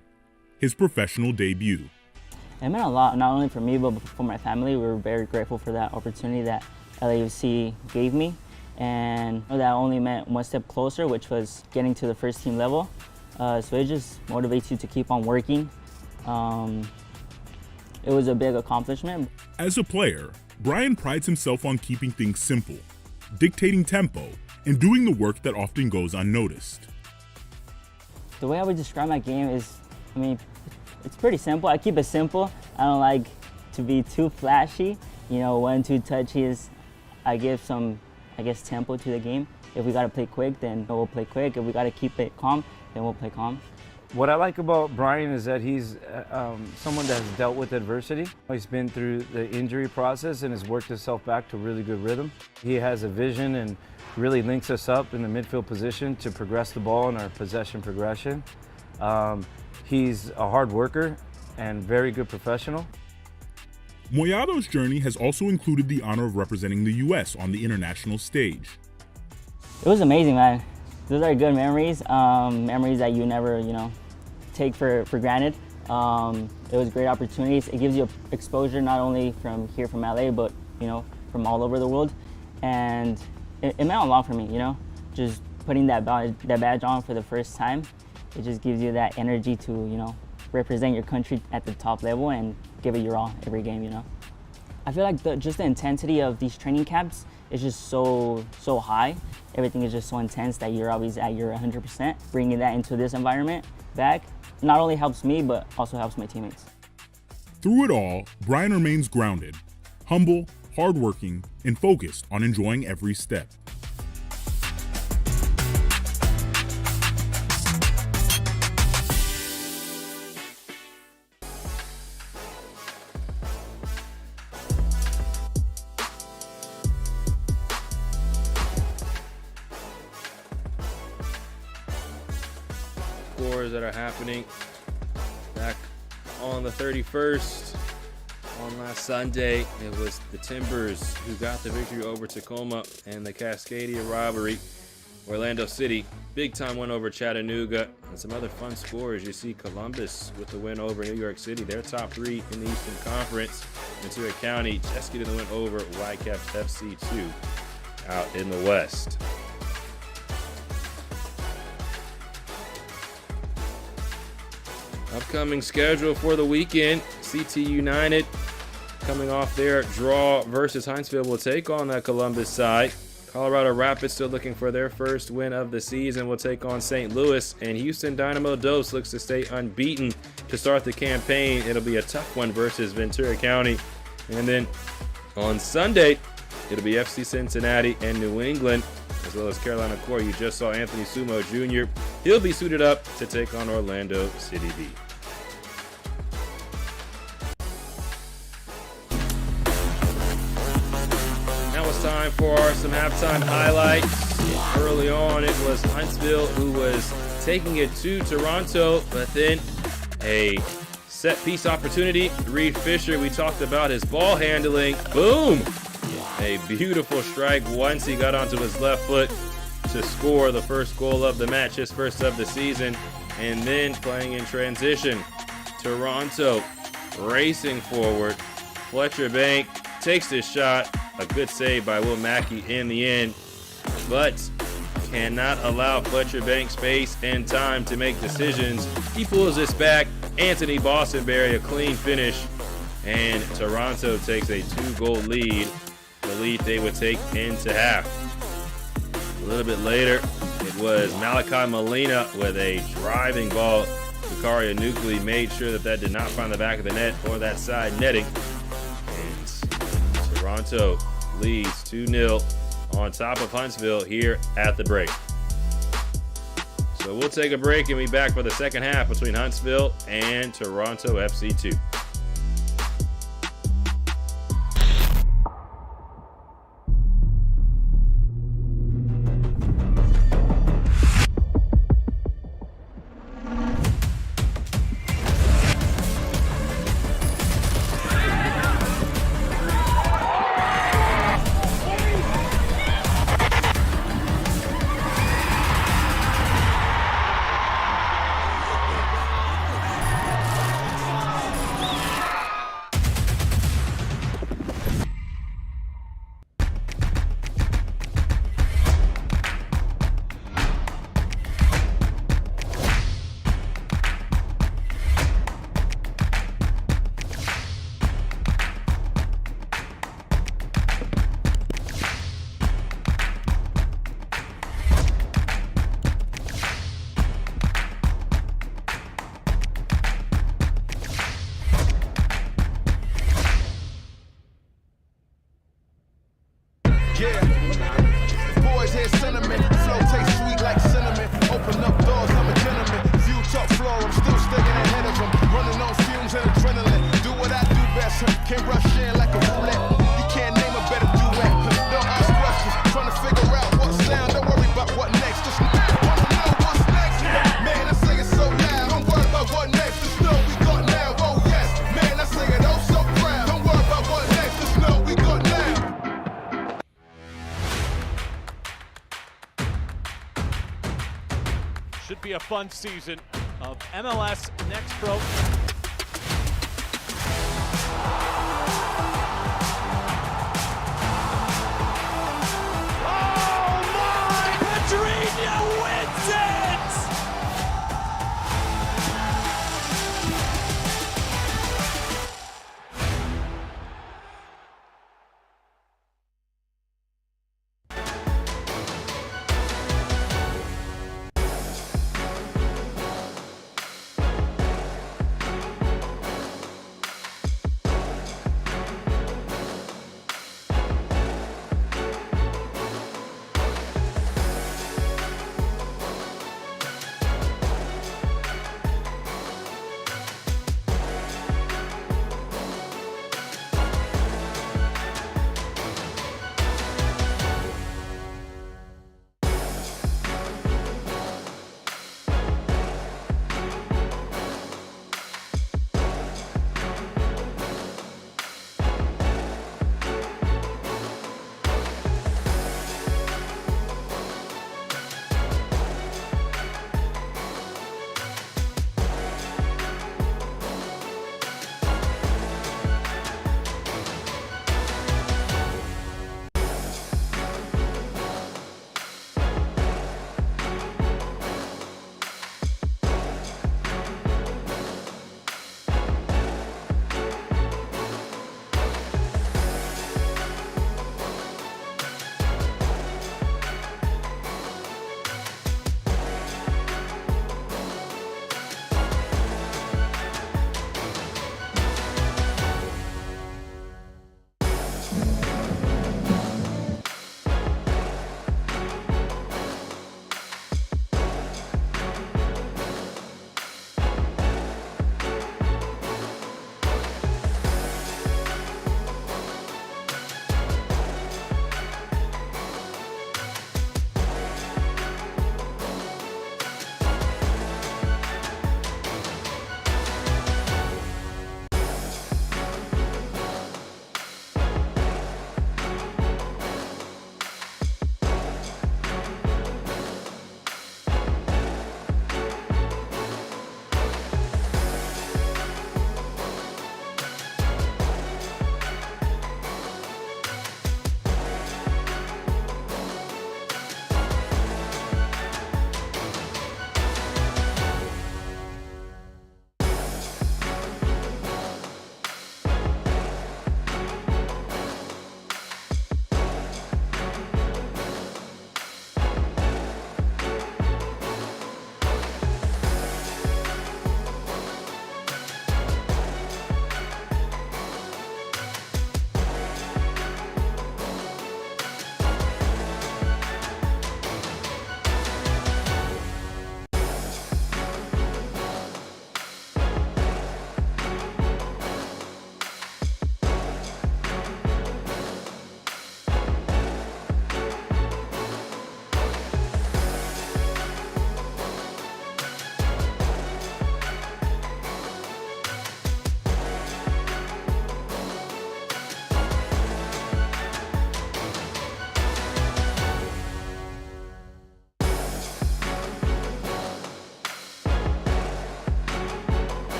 his professional debut. It meant a lot, not only for me, but for my family. We were very grateful for that opportunity that LAFC gave me. And that only meant one step closer, which was getting to the first team level. So it just motivates you to keep on working. It was a big accomplishment. As a player, Brian prides himself on keeping things simple, dictating tempo, and doing the work that often goes unnoticed. The way I would describe my game is, it's pretty simple. I keep it simple. I don't like to be too flashy. You know, 1-2 touches. I give some, tempo to the game. If we gotta play quick, then we'll play quick. If we gotta keep it calm, then we'll play calm. What I like about Brian is that he's someone that has dealt with adversity. He's been through the injury process and has worked himself back to a really good rhythm. He has a vision and really links us up in the midfield position to progress the ball in our possession progression. He's a hard worker and very good professional. Mollado's journey has also included the honor of representing the U.S. on the international stage. It was amazing, man. Those are good memories, memories that you never, take for granted. It was great opportunities. It gives you exposure not only from here, from LA, but from all over the world. And it meant a lot for me, just putting that badge on for the first time. It just gives you that energy to, represent your country at the top level and give it your all every game, I feel like just the intensity of these training camps is just so high. Everything is just so intense that you're always at your 100%. Bringing that into this environment back not only helps me, but also helps my teammates. Through it all, Brian remains grounded, humble, hardworking, and focused on enjoying every step. Scores that are happening back on the 31st. On last Sunday, it was the Timbers who got the victory over Tacoma and the Cascadia rivalry. Orlando City, big-time win over Chattanooga. And some other fun scores. You see Columbus with the win over New York City. They're top 3 in the Eastern Conference. Ventura County just getting the win over Whitecaps FC2 out in the West. Upcoming schedule for the weekend. CT United coming off their draw versus Huntsville will take on that Columbus side. Colorado Rapids still looking for their first win of the season. Will take on St. Louis, and Houston Dynamo Dos looks to stay unbeaten to start the campaign. It'll be a tough one versus Ventura County. And then on Sunday, it'll be FC Cincinnati and New England, as well as Carolina Core. You just saw Anthony Sumo Jr. He'll be suited up to take on Orlando City B. Time for some halftime highlights. Early on, it was Huntsville who was taking it to Toronto, but then a set piece opportunity. Reed Fisher, we talked about his ball handling. Boom! A beautiful strike once he got onto his left foot to score the first goal of the match, his first of the season. And then playing in transition, Toronto racing forward. Fletcher Bank takes this shot. A good save by Will Mackey in the end, but cannot allow Fletcher Bank space and time to make decisions. He pulls this back. Anthony Bostonberry, a clean finish, and Toronto takes a 2-goal lead, the lead they would take into half. A little bit later, it was Malachi Molina with a driving ball. Zakaria Nukley made sure that did not find the back of the net or that side netting. Toronto leads 2-0 on top of Huntsville here at the break. So we'll take a break and be back for the second half between Huntsville and Toronto FC2. Should be a fun season of MLS Next Pro. Oh my! Pedrinho wins it!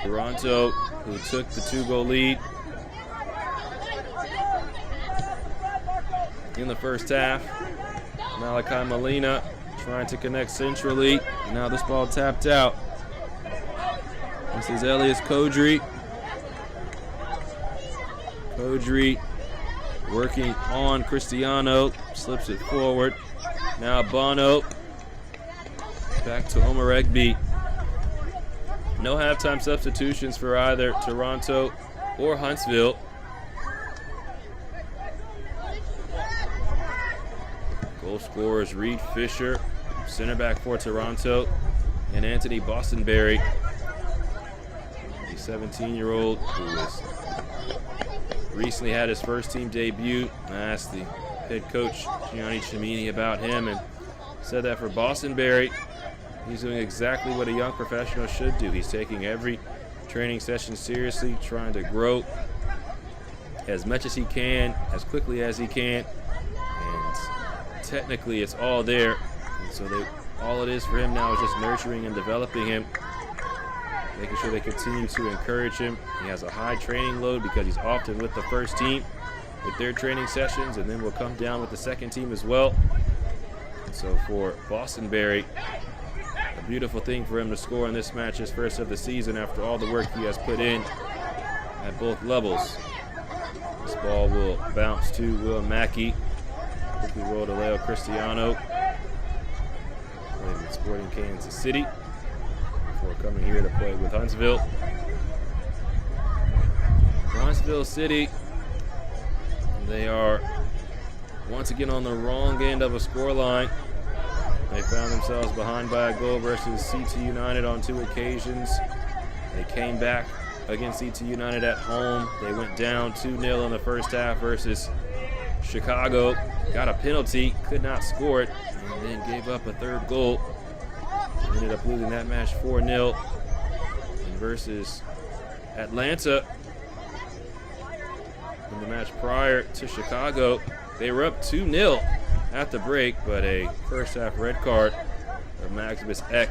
Toronto, who took the 2-goal lead in the first half. Malachi Molina trying to connect centrally. Now this ball tapped out. This is Elias Kodri. Kodri working on Cristiano, slips it forward. Now Bono, back to Omar Egby. No halftime substitutions for either Toronto or Huntsville. Goal scorers Reed Fisher, center back for Toronto, and Anthony Bostonberry, the 17-year-old who has recently had his first team debut. I asked the head coach, Gianni Cimini, about him and said that for Bostonberry, he's doing exactly what a young professional should do. He's taking every training session seriously, trying to grow as much as he can, as quickly as he can, and technically it's all there. And so all it is for him now is just nurturing and developing him, making sure they continue to encourage him. He has a high training load because he's often with the first team with their training sessions, and then will come down with the second team as well. And so for Bostonberry, a beautiful thing for him to score in this match, his first of the season, after all the work he has put in at both levels. This ball will bounce to Will Mackey. Quickly roll to Leo Cristiano. Played with Sporting Kansas City before coming here to play with Huntsville. Huntsville City, they are once again on the wrong end of a scoreline. They found themselves behind by a goal versus CT United on 2 occasions. They came back against CT United at home. They went down 2-0 in the first half versus Chicago. Got a penalty, could not score it, and then gave up a 3rd goal. Ended up losing that match 4-0. And versus Atlanta, in the match prior to Chicago, they were up 2-0 at the break, but a first half red card of Maximus Eck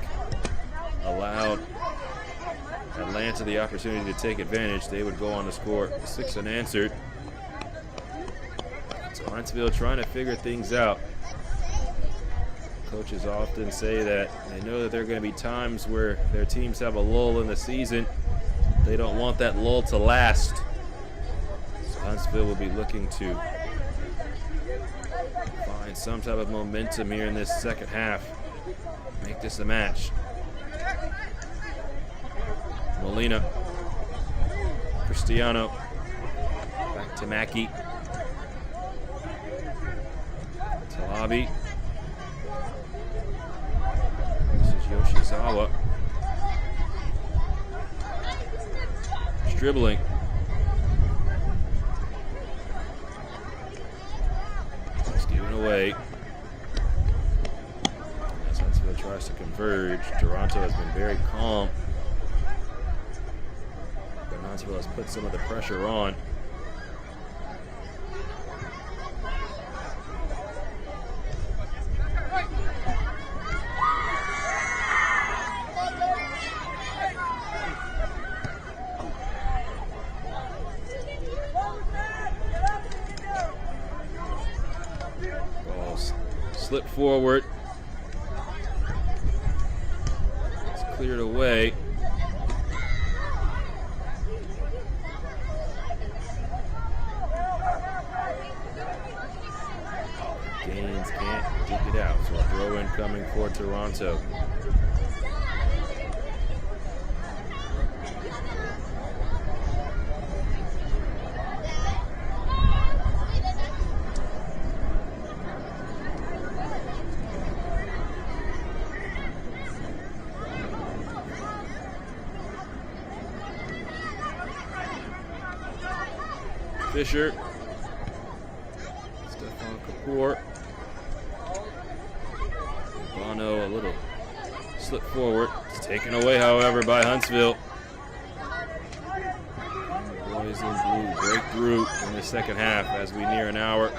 allowed Atlanta the opportunity to take advantage. They would go on to score 6 unanswered. So Huntsville trying to figure things out. Coaches often say that they know that there are going to be times where their teams have a lull in the season. They don't want that lull to last. So Huntsville will be looking to find some type of momentum here in this second half. Make this a match. Molina. Cristiano. Back to Mackey. Talabi. This is Yoshizawa. He's dribbling. He's giving away. As Huntsville tries to converge, Toronto has been very calm. But Huntsville has put some of the pressure on. Slip forward. It's cleared away. Gaines can't dig it out, so a throw-in coming for Toronto. Fisher, Stefan Kapoor, Bono, a little slip forward. It's taken away, however, by Huntsville. And the boys in blue break through in the second half as we near an hour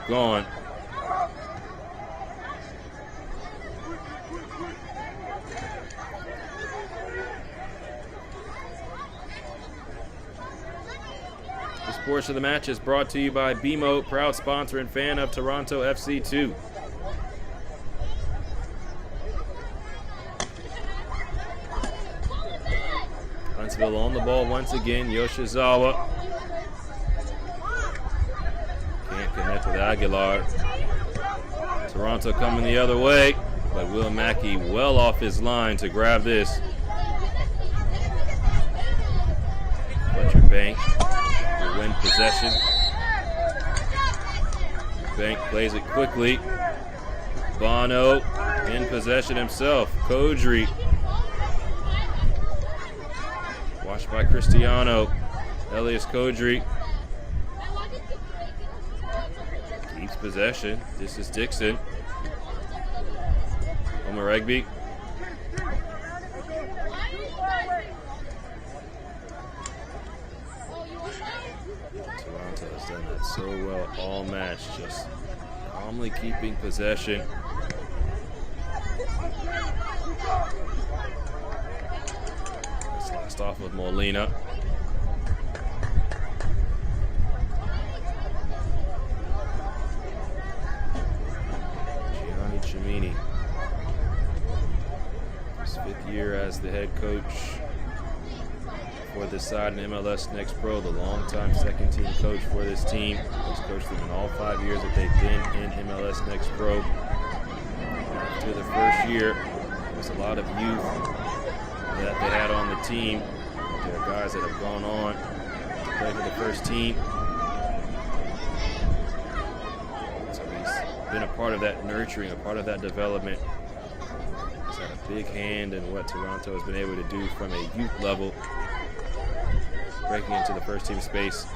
gone. portion of the match is brought to you by BMO, proud sponsor and fan of Toronto FC 2. Huntsville on the ball once again. Yoshizawa can't connect with Aguilar. Toronto coming the other way, but Will Mackey well off his line to grab this. Fletcher Bank will win possession. Bank plays it quickly. Bono in possession himself. Kodri. Watched by Cristiano. Elias Kodri keeps possession. This is Dixon. Homer Egby. Toronto has done that so well all match, just calmly keeping possession. Last off with Molina. Gianni Cimini. His 5th year as the head coach for this side in MLS Next Pro, the longtime second team coach for this team. He's coached them in all 5 years that they've been in MLS Next Pro. After the first year, there was a lot of youth that they had on the team. There are guys that have gone on to play for the first team. So he's been a part of that nurturing, a part of that development. He's had a big hand in what Toronto has been able to do from a youth level, breaking into the first team space.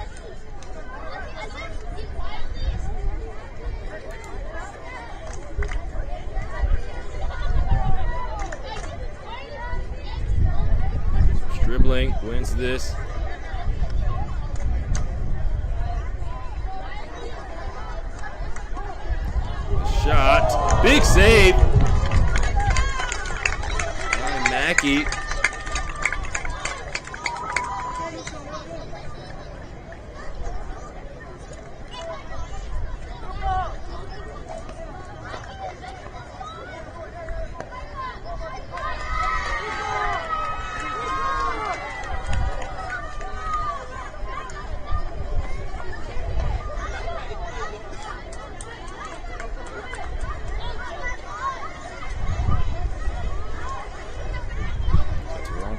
Dribbling, wins this. Shot, big save by Mackey.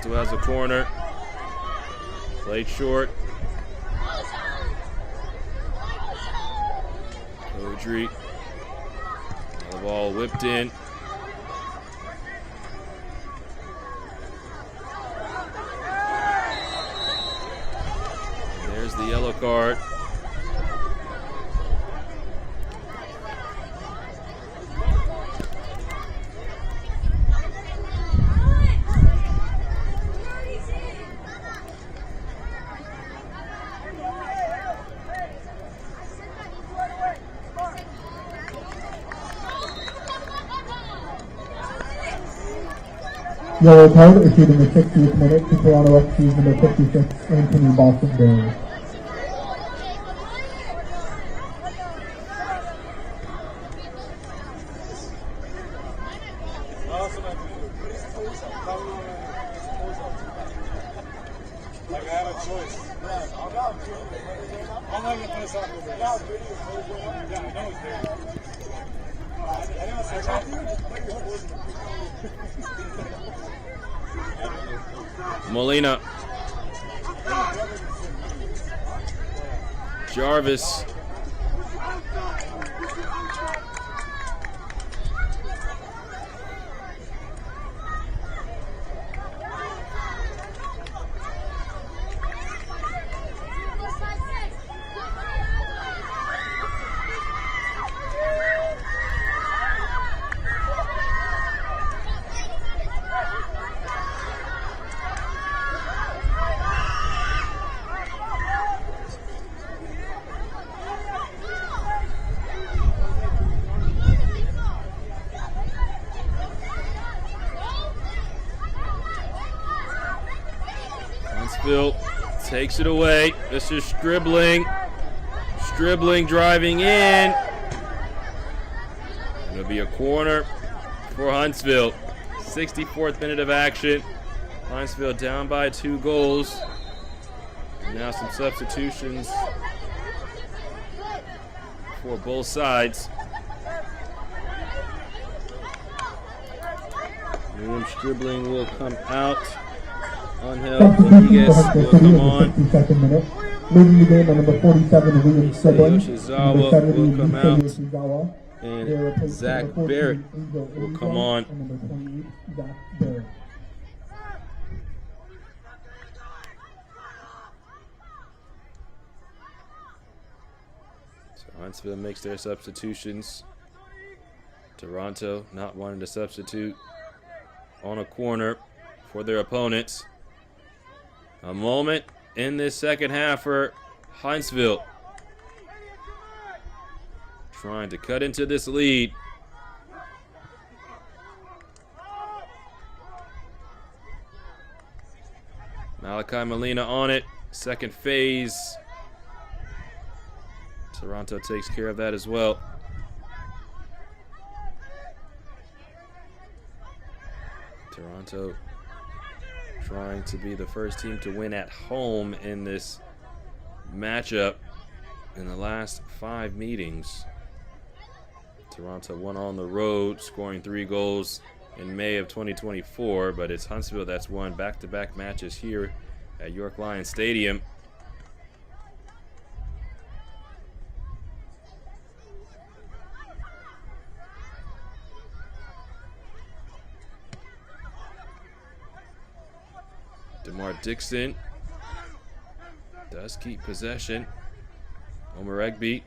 Has a corner, played short. Kodri, the ball whipped in. And there's the yellow card. Yellow card issued in the 60th minute to Toronto FC's number 56, Anthony Boston Berry. Molina. Jarvis. takes it away. This is Stribling. Stribling driving in. It'll be a corner for Huntsville. 64th minute of action. Huntsville down by 2 goals. And now some substitutions for both sides. William Stribling will come out. Angel Rodriguez will come on. Leading the game on number 47, William Stribling. Yoshizawa will come out. And Zach Barrett will come on. So Huntsville makes their substitutions. Toronto not wanting to substitute on a corner for their opponents. A moment in this second half for Huntsville. Trying to cut into this lead. Malachi Molina on it. Second phase. Toronto takes care of that as well. Toronto trying to be the first team to win at home in this matchup. In the last 5 meetings, Toronto won on the road, scoring 3 goals in May of 2024, but it's Huntsville that's won back-to-back matches here at York Lions Stadium. DeMar Dixon does keep possession. Omer Egby.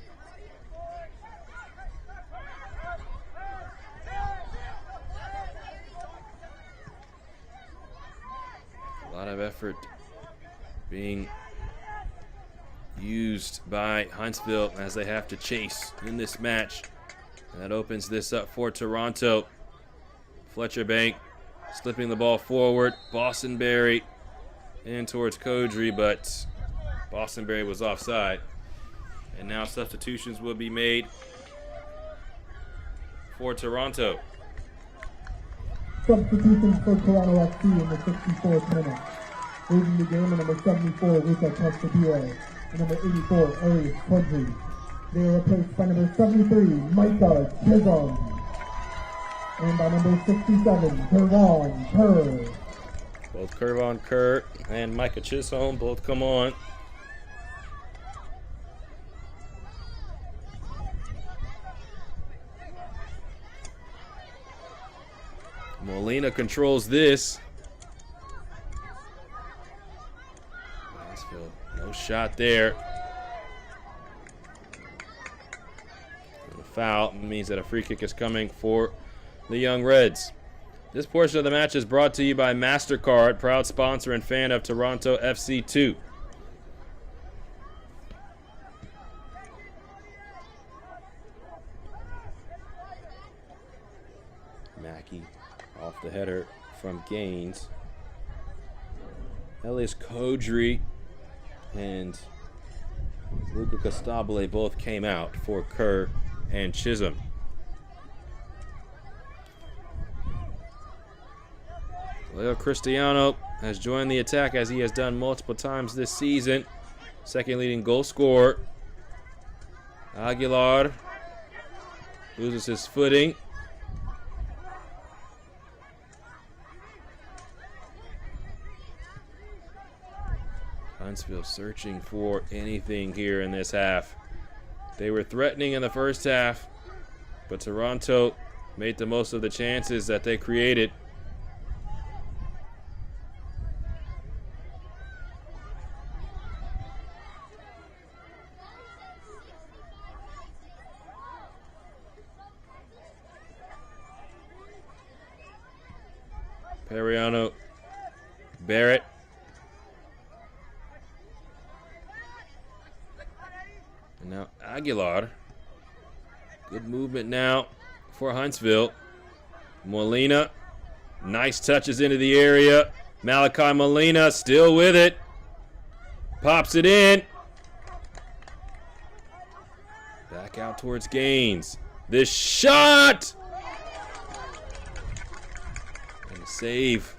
A lot of effort being used by Huntsville as they have to chase in this match. And that opens this up for Toronto. Fletcher Bank slipping the ball forward. Bostonberry in towards Kodry, but Bostonberry was offside. And now substitutions will be made for Toronto. Substitutions for Toronto FC in the 64th minute. Leading the game, number 74, Luca Castapillo, and number 84, Arias Kodry. They are replaced by number 73, Micah Chisholm, and by number 67, Kervon Kerr. Both Kervon Kerr and Micah Chisholm both come on. Molina controls this. No shot there. And a foul means that a free kick is coming for the Young Reds. This portion of the match is brought to you by MasterCard, proud sponsor and fan of Toronto FC2. Mackey off the header from Gaines. Elias Kodry and Luca Costabile both came out for Kerr and Chisholm. Leo Cristiano has joined the attack as he has done multiple times this season. Second leading goal scorer. Aguilar loses his footing. Huntsville searching for anything here in this half. They were threatening in the first half, but Toronto made the most of the chances that they created. Periano, Barrett. And now Aguilar. Good movement now for Huntsville. Molina. Nice touches into the area. Malachi Molina still with it. Pops it in. Back out towards Gaines. This shot! And a save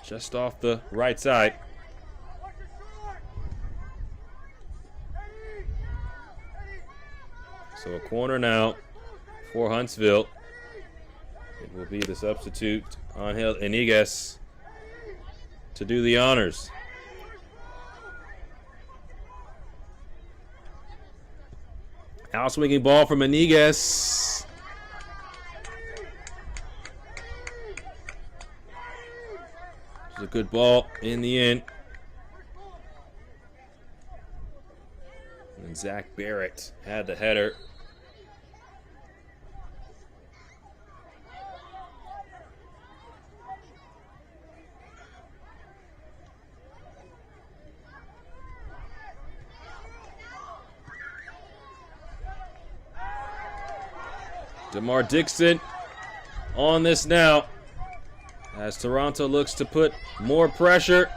just off the right side. So a corner now for Huntsville. It will be the substitute, Angel Iniguez, to do the honors. Out swinging ball from Iniguez. It's a good ball in the end. And Zach Barrett had the header. DeMar Dixon on this now as Toronto looks to put more pressure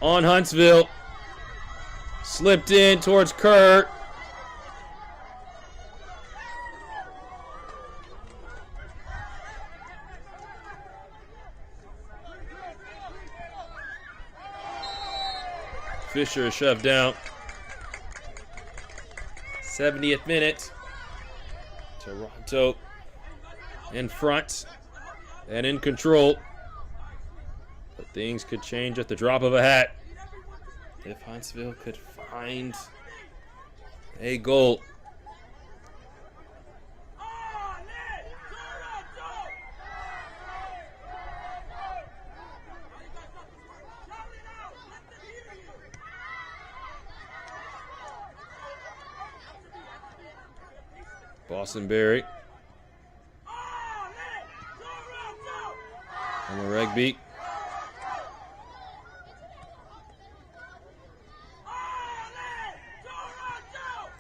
on Huntsville. Slipped in towards Kerr. Fisher is shoved down. 70th minute. Toronto in front and in control. But things could change at the drop of a hat if Huntsville could find a goal. Bostonberry. And the Regby.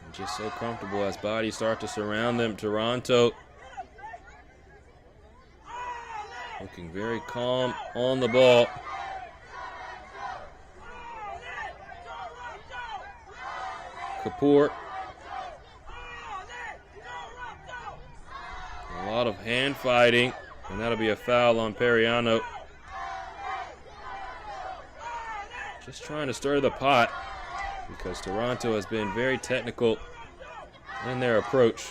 And just so comfortable as bodies start to surround them. Toronto looking very calm on the ball. Kapoor. A lot of hand fighting, and that'll be a foul on Periano. Just trying to stir the pot because Toronto has been very technical in their approach.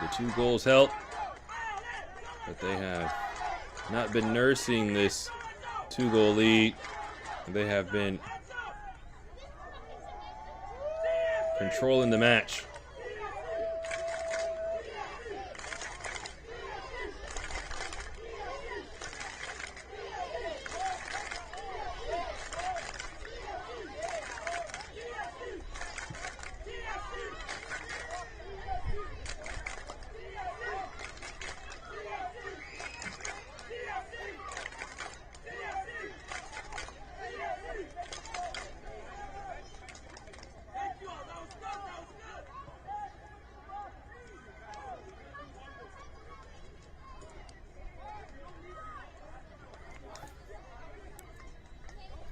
The 2 goals help, but they have not been nursing this 2-goal lead. They have been controlling the match.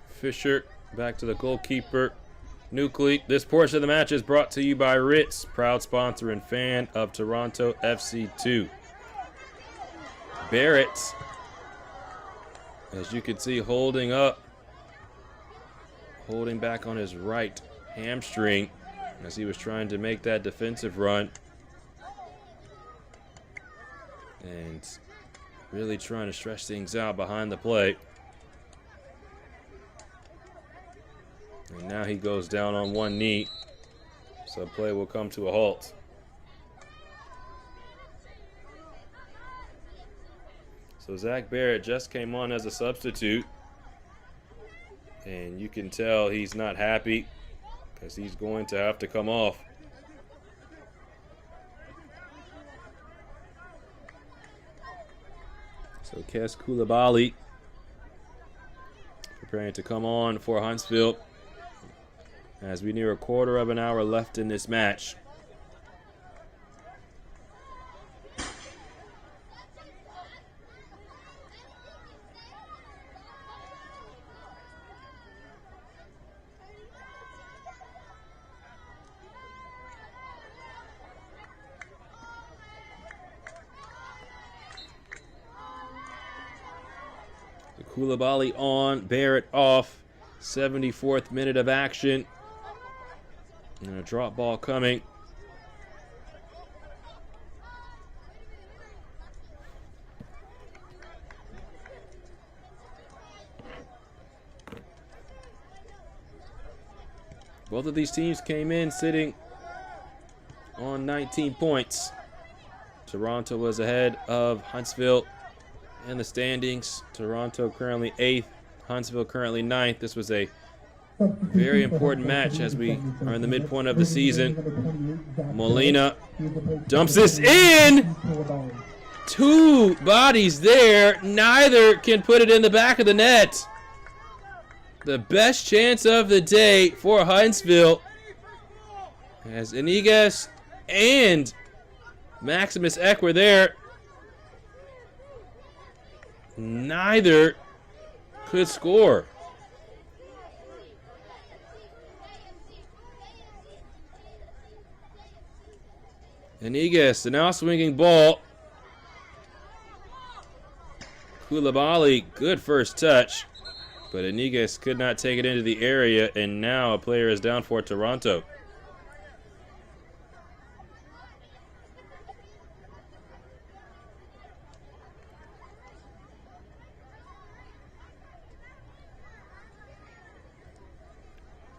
Fisher back to the goalkeeper. Nucley. This portion of the match is brought to you by Ritz, proud sponsor and fan of Toronto FC2. Barrett, as you can see, holding back on his right hamstring as he was trying to make that defensive run. And really trying to stretch things out behind the play. And now he goes down on one knee, so play will come to a halt. So Zach Barrett just came on as a substitute, and you can tell he's not happy because he's going to have to come off. So Kes Koulibaly preparing to come on for Huntsville as we near a quarter of an hour left in this match. Koulibaly on, Barrett off. 74th minute of action. And a drop ball coming. Both of these teams came in sitting on 19 points. Toronto was ahead of Huntsville in the standings. Toronto currently 8th, Huntsville currently 9th. This was a very important match as we are in the midpoint of the season. Molina dumps this in. 2 bodies there. Neither can put it in the back of the net. The best chance of the day for Huntsville, as Iniguez and Maximus Eck were there. Neither could score. Iniguez, the now swinging ball. Koulibaly, good first touch. But Iniguez could not take it into the area, and now a player is down for Toronto.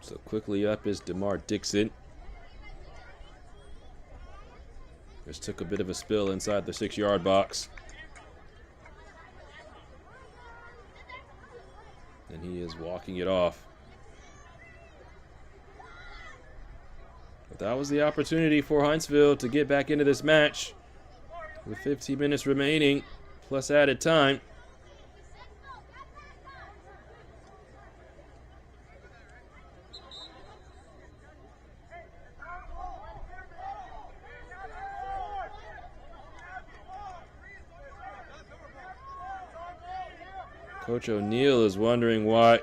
So quickly up is DeMar Dixon. Just took a bit of a spill inside the 6-yard box. And he is walking it off. But that was the opportunity for Huntsville to get back into this match with 15 minutes remaining, plus added time. Coach O'Neill is wondering why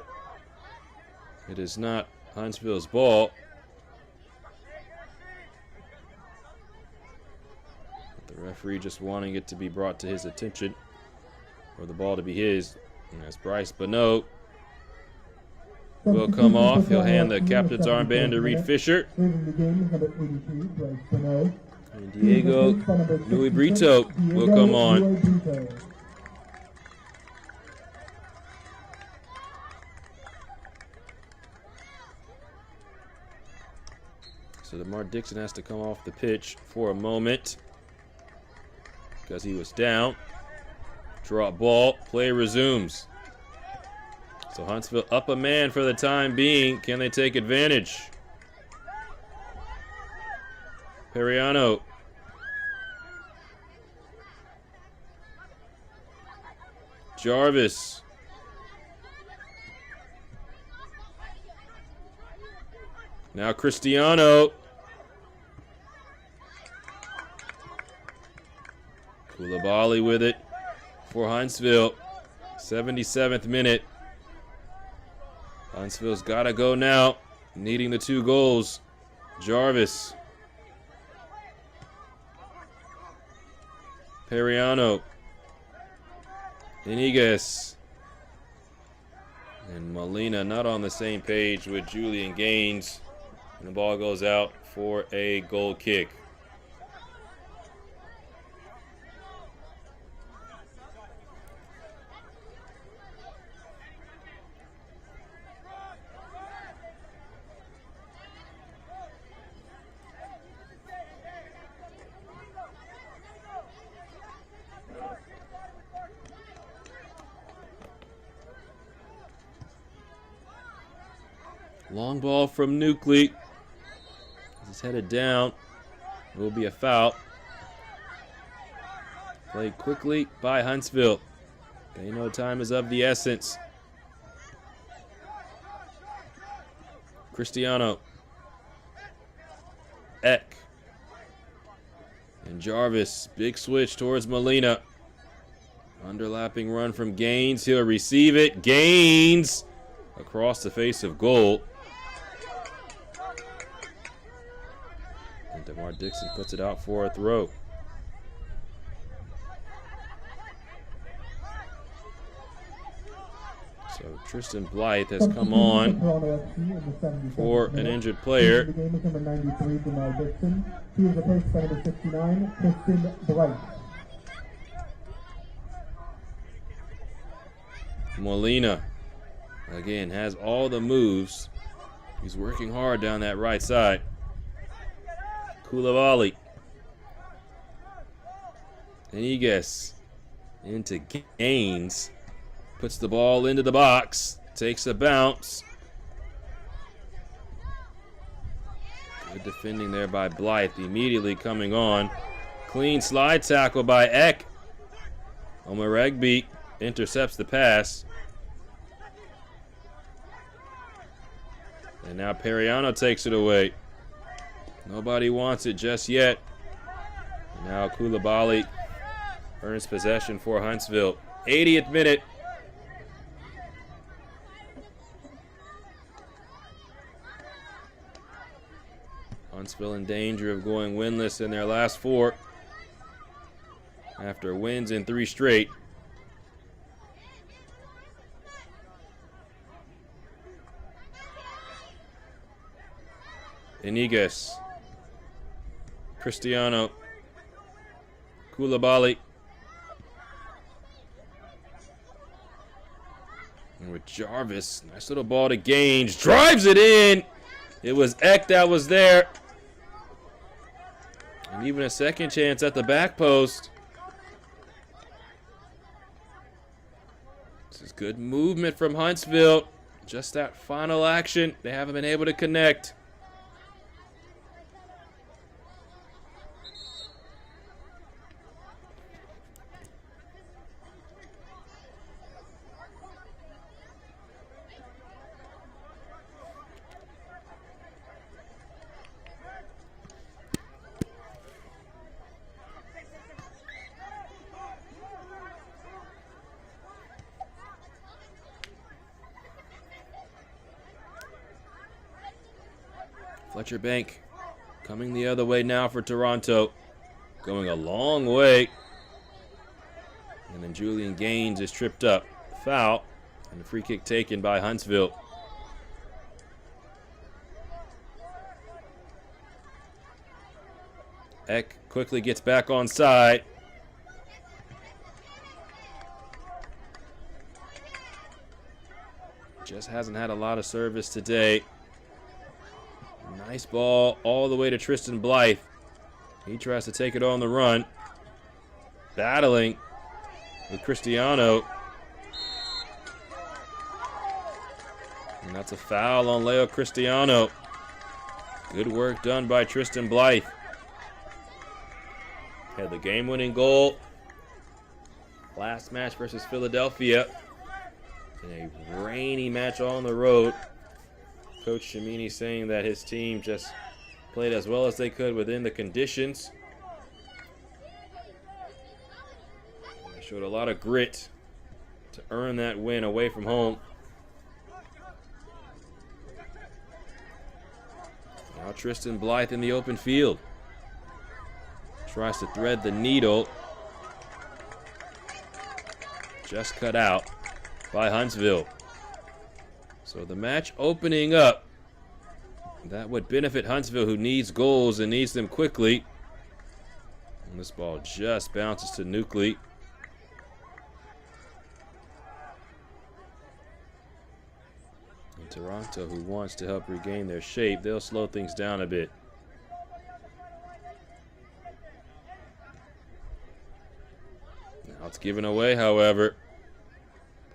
it is not Huntsville's ball. The referee just wanting it to be brought to his attention, or the ball to be his. And that's Bryce Bonneau. Will come off. He'll hand the captain's armband to Reed Fisher. And Diego Nui Brito will come on. So DeMar Dixon has to come off the pitch for a moment because he was down. Drop ball, play resumes. So Huntsville up a man for the time being. Can they take advantage? Periano. Jarvis. Now Cristiano. Koulibaly with it for Huntsville. 77th minute. Huntsville's got to go now, needing the 2 goals. Jarvis. Periano. Iniguez. And Molina not on the same page with Julian Gaines. And the ball goes out for a goal kick. Long ball from Nucley. He's headed down. It will be a foul. Played quickly by Huntsville. They know time is of the essence. Cristiano. Eck. And Jarvis. Big switch towards Molina. Underlapping run from Gaines. He'll receive it. Gaines across the face of goal. And DeMar Dixon puts it out for a throw. Tristan Blythe has come on for an injured player. The game is number 93, Jamal Dixon. He is replaced by number 69, Tristan Blythe. Molina, again, has all the moves. He's working hard down that right side. Koulibaly. Iniges into Gaines. Puts the ball into the box. Takes a bounce. Good defending there by Blythe. Immediately coming on. Clean slide tackle by Eck. Omaregbe intercepts the pass. And now Periano takes it away. Nobody wants it just yet. And now Koulibaly earns possession for Huntsville. 80th minute. Huntsville in danger of going winless in their last 4 after wins in 3 straight. Iniges, Cristiano, Koulibaly. And with Jarvis, nice little ball to Gaines, drives it in. It was Eck that was there. And even a second chance at the back post. This is good movement from Huntsville. Just that final action, they haven't been able to connect. Fletcher Bank coming the other way now for Toronto. Going a long way. And then Julian Gaines is tripped up. Foul. And a free kick taken by Huntsville. Eck quickly gets back on side. Just hasn't had a lot of service today. Nice ball all the way to Tristan Blythe. He tries to take it on the run. Battling with Cristiano. And that's a foul on Leo Cristiano. Good work done by Tristan Blythe. Had the game-winning goal last match versus Philadelphia. In a rainy match on the road. Coach Shimini saying that his team just played as well as they could within the conditions. They showed a lot of grit to earn that win away from home. Now Tristan Blythe in the open field. Tries to thread the needle. Just cut out by Huntsville. So the match opening up. That would benefit Huntsville, who needs goals and needs them quickly. And this ball just bounces to Nucley. And Toronto, who wants to help regain their shape, they'll slow things down a bit. Now it's given away, however.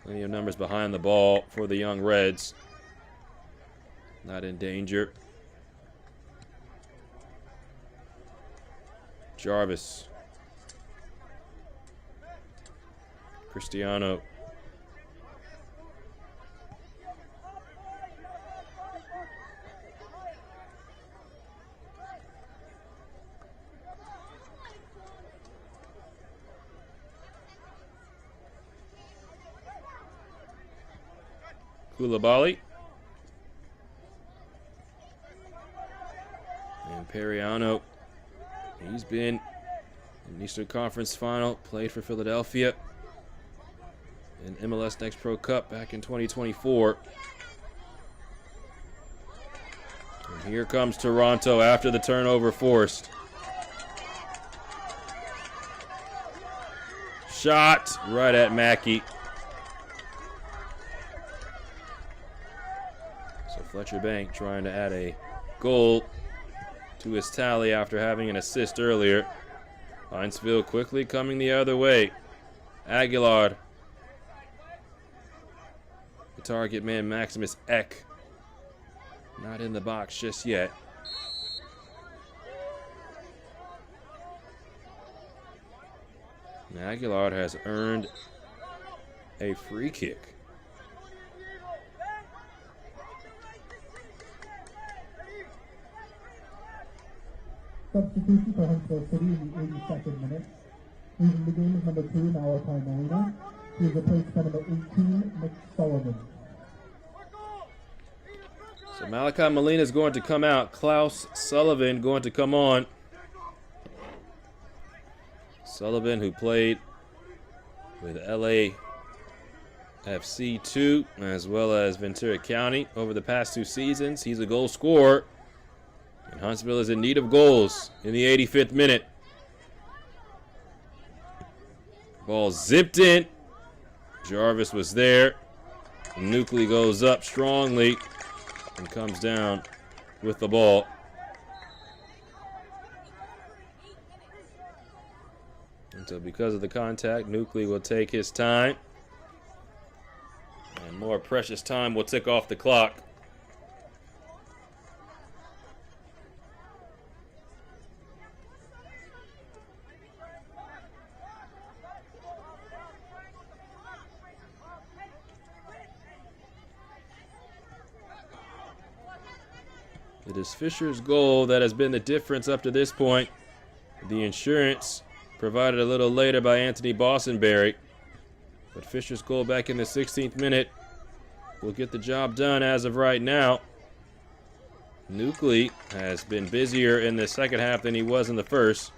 Plenty of numbers behind the ball for the young Reds. Not in danger. Jarvis. Cristiano. Koulibaly. And Periano. He's been in the Eastern Conference Final, played for Philadelphia. in MLS Next Pro Cup back in 2024. And here comes Toronto after the turnover forced. Shot right at Mackey. So Fletcher Bank trying to add a goal to his tally after having an assist earlier. Huntsville quickly coming the other way. Aguilar. The target man, Maximus Eck. Not in the box just yet. And Aguilar has earned a free kick. Substitution for Huntsville City in the 82nd minute. Leaving the game is number 2, Malachi Molina. He is replaced by number 18, Nick Sullivan. So Malachi Molina is going to come out. Klaus Sullivan going to come on. Sullivan, who played with LAFC 2 as well as Ventura County over the past 2 seasons. He's a goal scorer. And Huntsville is in need of goals in the 85th minute. Ball zipped in. Jarvis was there. Nucley goes up strongly and comes down with the ball. And so because of the contact, Nucley will take his time. And more precious time will tick off the clock. It is Fisher's goal that has been the difference up to this point. The insurance provided a little later by Anthony Bossenberry. But Fisher's goal back in the 16th minute will get the job done as of right now. Nucley has been busier in the second half than he was in the first,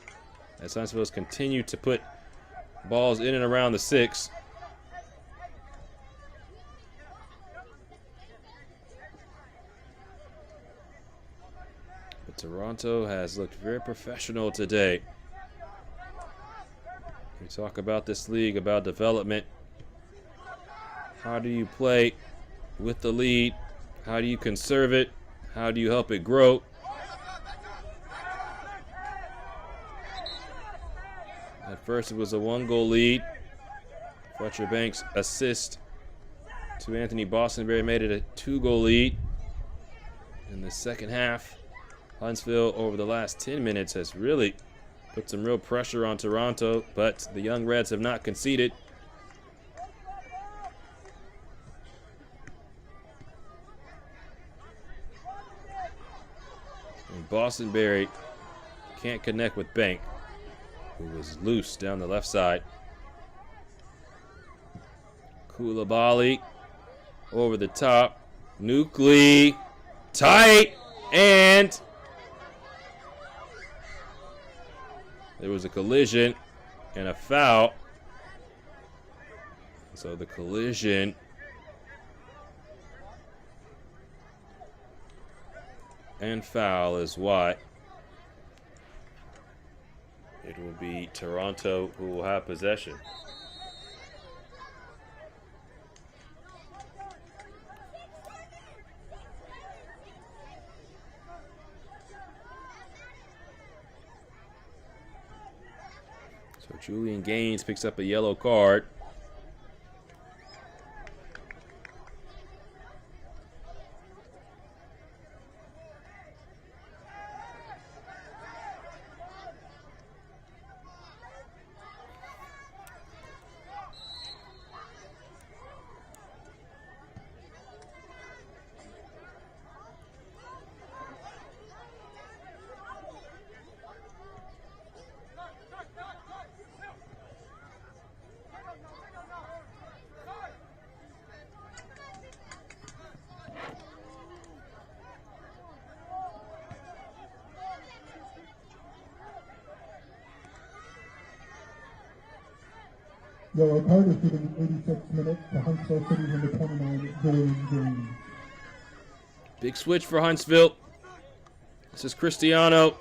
as Huntsville's continued to put balls in and around the 6. But Toronto has looked very professional today. We talk about this league, about development. How do you play with the lead? How do you conserve it? How do you help it grow? At first it was a 1-goal lead. Fletcher Banks' assist to Anthony Bossenberry made it a 2-goal lead. In the second half, Huntsville over the last 10 minutes has really put some real pressure on Toronto, but the Young Reds have not conceded. And Bossenberry can't connect with Bank, who was loose down the left side. Koulibaly over the top. Nucley tight, and there was a collision and a foul. So the collision and foul is why it will be Toronto who will have possession. So Julian Gaines picks up a yellow card. Yellow card issued in the 86th minute to Huntsville City number 29, Jordan Green. Big switch for Huntsville. This is Cristiano.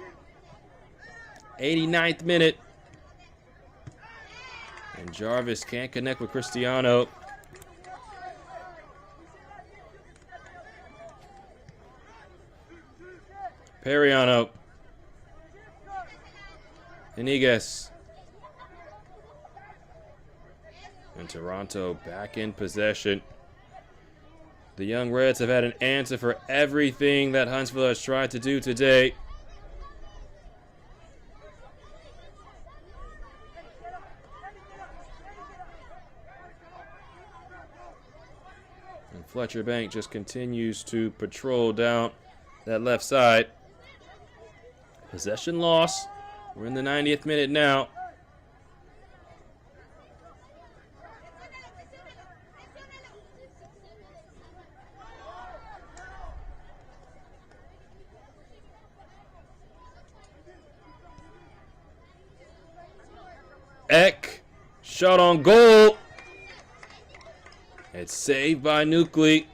89th minute. And Jarvis can't connect with Cristiano. Periano. Iniguez. And Toronto back in possession. The Young Reds have had an answer for everything that Huntsville has tried to do today. And Fletcher Bank just continues to patrol down that left side. Possession loss. We're in the 90th minute now. Eck, shot on goal. It's saved by Nucley.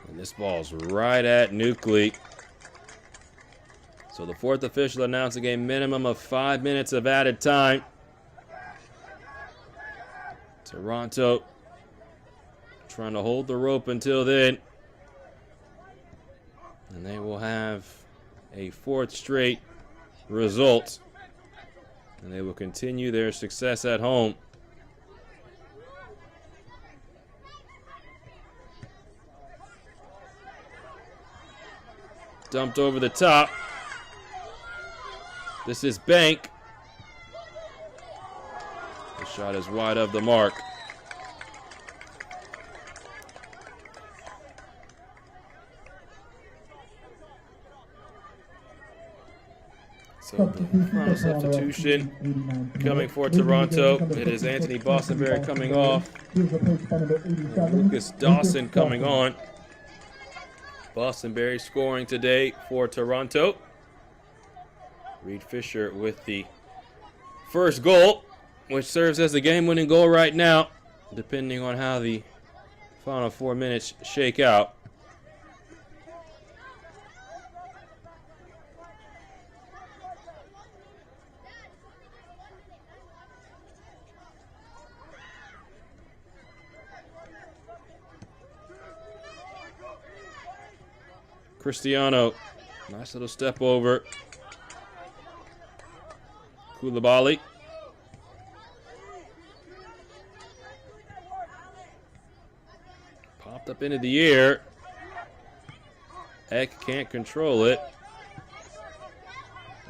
And this ball's right at Nucley. So the fourth official announcing a minimum of 5 minutes of added time. Toronto trying to hold the rope until then. And they will have a fourth straight result. And they will continue their success at home. Dumped over the top. This is Bank. The shot is wide of the mark. So the final substitution coming for Toronto. It is Anthony Bostonberry coming off. Lucas Dawson coming on. Bostonberry scoring today for Toronto. Reed Fisher with the first goal, which serves as the game-winning goal right now, depending on how the final 4 minutes shake out. Cristiano, nice little step over. Koulibaly. Popped up into the air. Eck can't control it.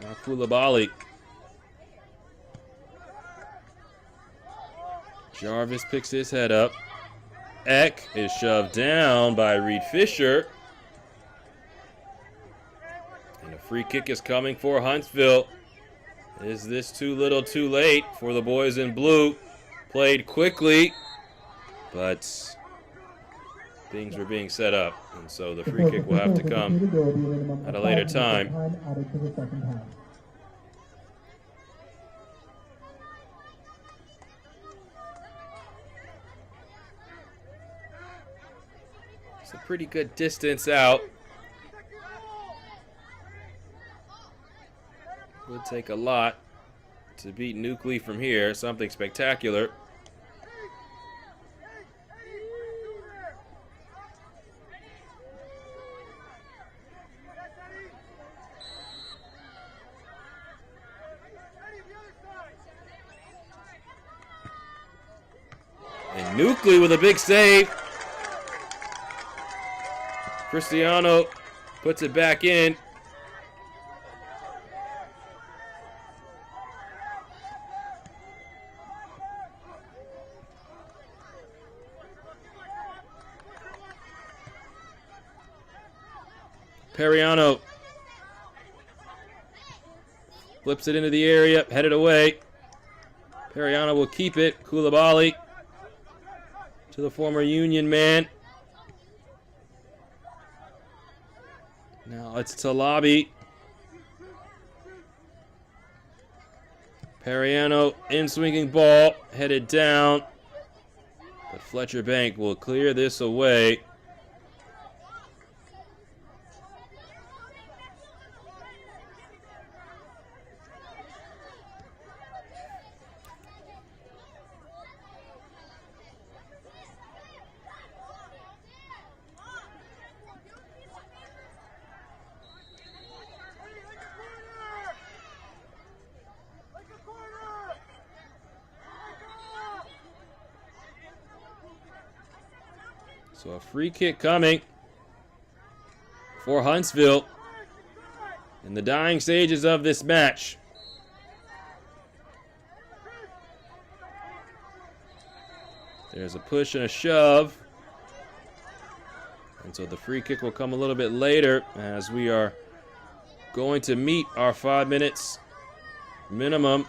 Now Koulibaly. Jarvis picks his head up. Eck is shoved down by Reed Fisher. And a free kick is coming for Huntsville. Is this too little too late for the boys in blue? Played quickly, but things were being set up, and so the free kick will have to come at a later time. It's a pretty good distance out. Would take a lot to beat Nucley from here. Something spectacular. And Nucley with a big save. Cristiano puts it back in. Periano flips it into the area, headed away. Periano will keep it. Koulibaly to the former Union man. Now it's Talabi. Periano in swinging ball, headed down. But Fletcher Bank will clear this away. So a free kick coming for Huntsville in the dying stages of this match. There's a push and a shove. And so the free kick will come a little bit later as we are going to meet our 5 minutes minimum.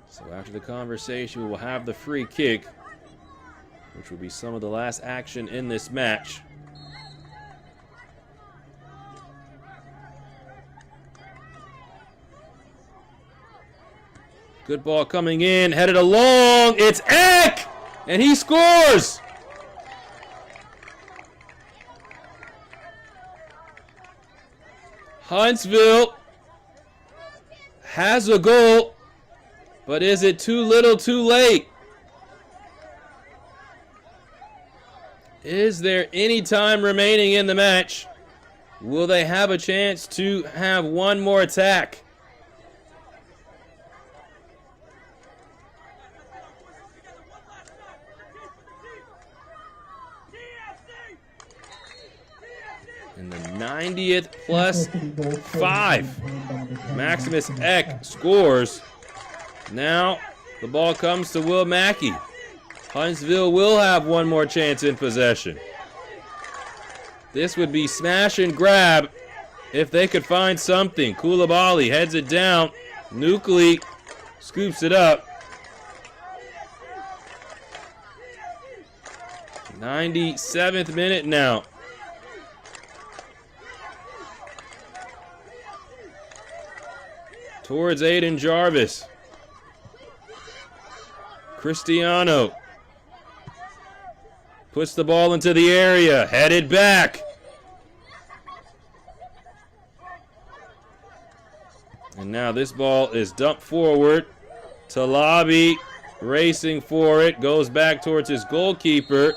So after the conversation, we will have the free kick, which will be some of the last action in this match. Good ball coming in, headed along. It's Eck, and he scores. Huntsville has a goal. But is it too little, too late? Is there any time remaining in the match? Will they have a chance to have one more attack? In the 90th plus 5, Maximus Eck scores. Now the ball comes to Will Mackey. Huntsville will have one more chance in possession. This would be smash and grab if they could find something. Koulibaly heads it down. Nuclei scoops it up. 97th minute now. Towards Aiden Jarvis. Cristiano puts the ball into the area, headed back. And now this ball is dumped forward. Talabi racing for it, goes back towards his goalkeeper.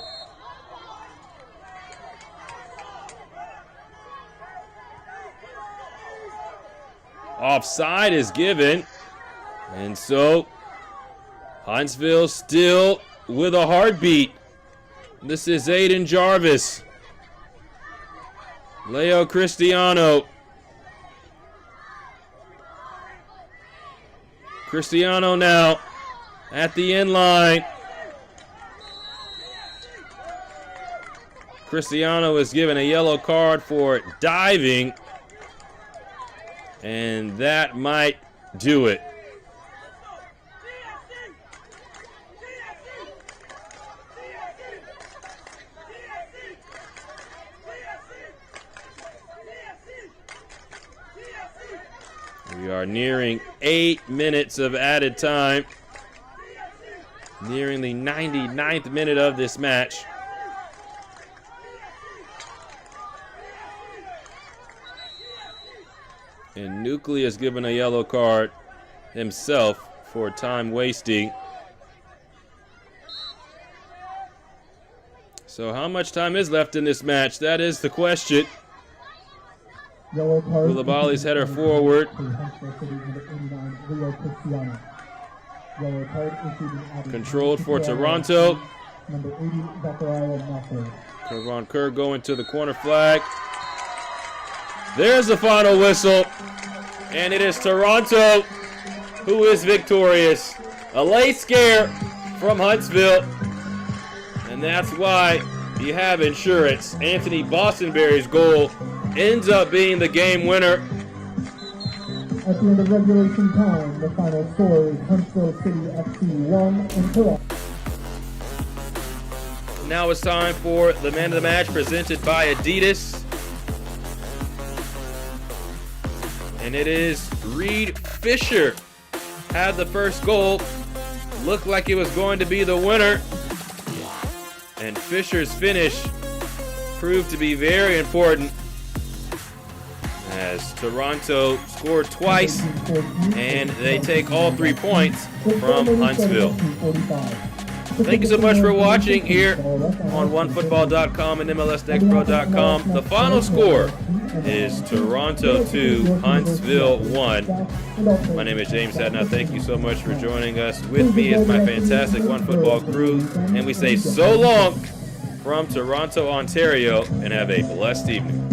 Offside is given, and so Huntsville still with a heartbeat. This is Aiden Jarvis. Leo Cristiano. Cristiano now at the end line. Cristiano is given a yellow card for diving, and that might do it. We are nearing 8 minutes of added time. Nearing the 99th minute of this match. And Nuclei is given a yellow card himself for time wasting. So how much time is left in this match? That is the question. Koulibaly's header forward. Controlled for Toronto. Kevon Kerr going to the corner flag. There's the final whistle, and it is Toronto who is victorious. A late scare from Huntsville, and that's why you have insurance. Anthony Bostonberry's goal ends up being the game winner. At the end of regulation time, the final score is Huntsville City FC 1 and Toronto. Now it's time for the man of the match presented by Adidas. And it is Reed Fisher. Had the first goal. Looked like it was going to be the winner. And Fisher's finish proved to be very important, as Toronto scored twice and they take all 3 points from Huntsville. Thank you so much for watching here on OneFootball.com and MLSNextPro.com. The final score is Toronto 2, Huntsville 1. My name is James Hadnot. Thank you so much for joining us. With me is my fantastic OneFootball crew, and we say so long from Toronto, Ontario, and have a blessed evening.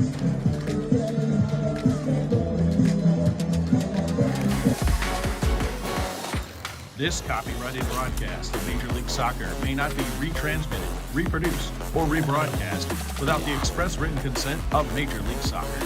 This copyrighted broadcast of Major League Soccer may not be retransmitted, reproduced, or rebroadcast without the express written consent of Major League Soccer.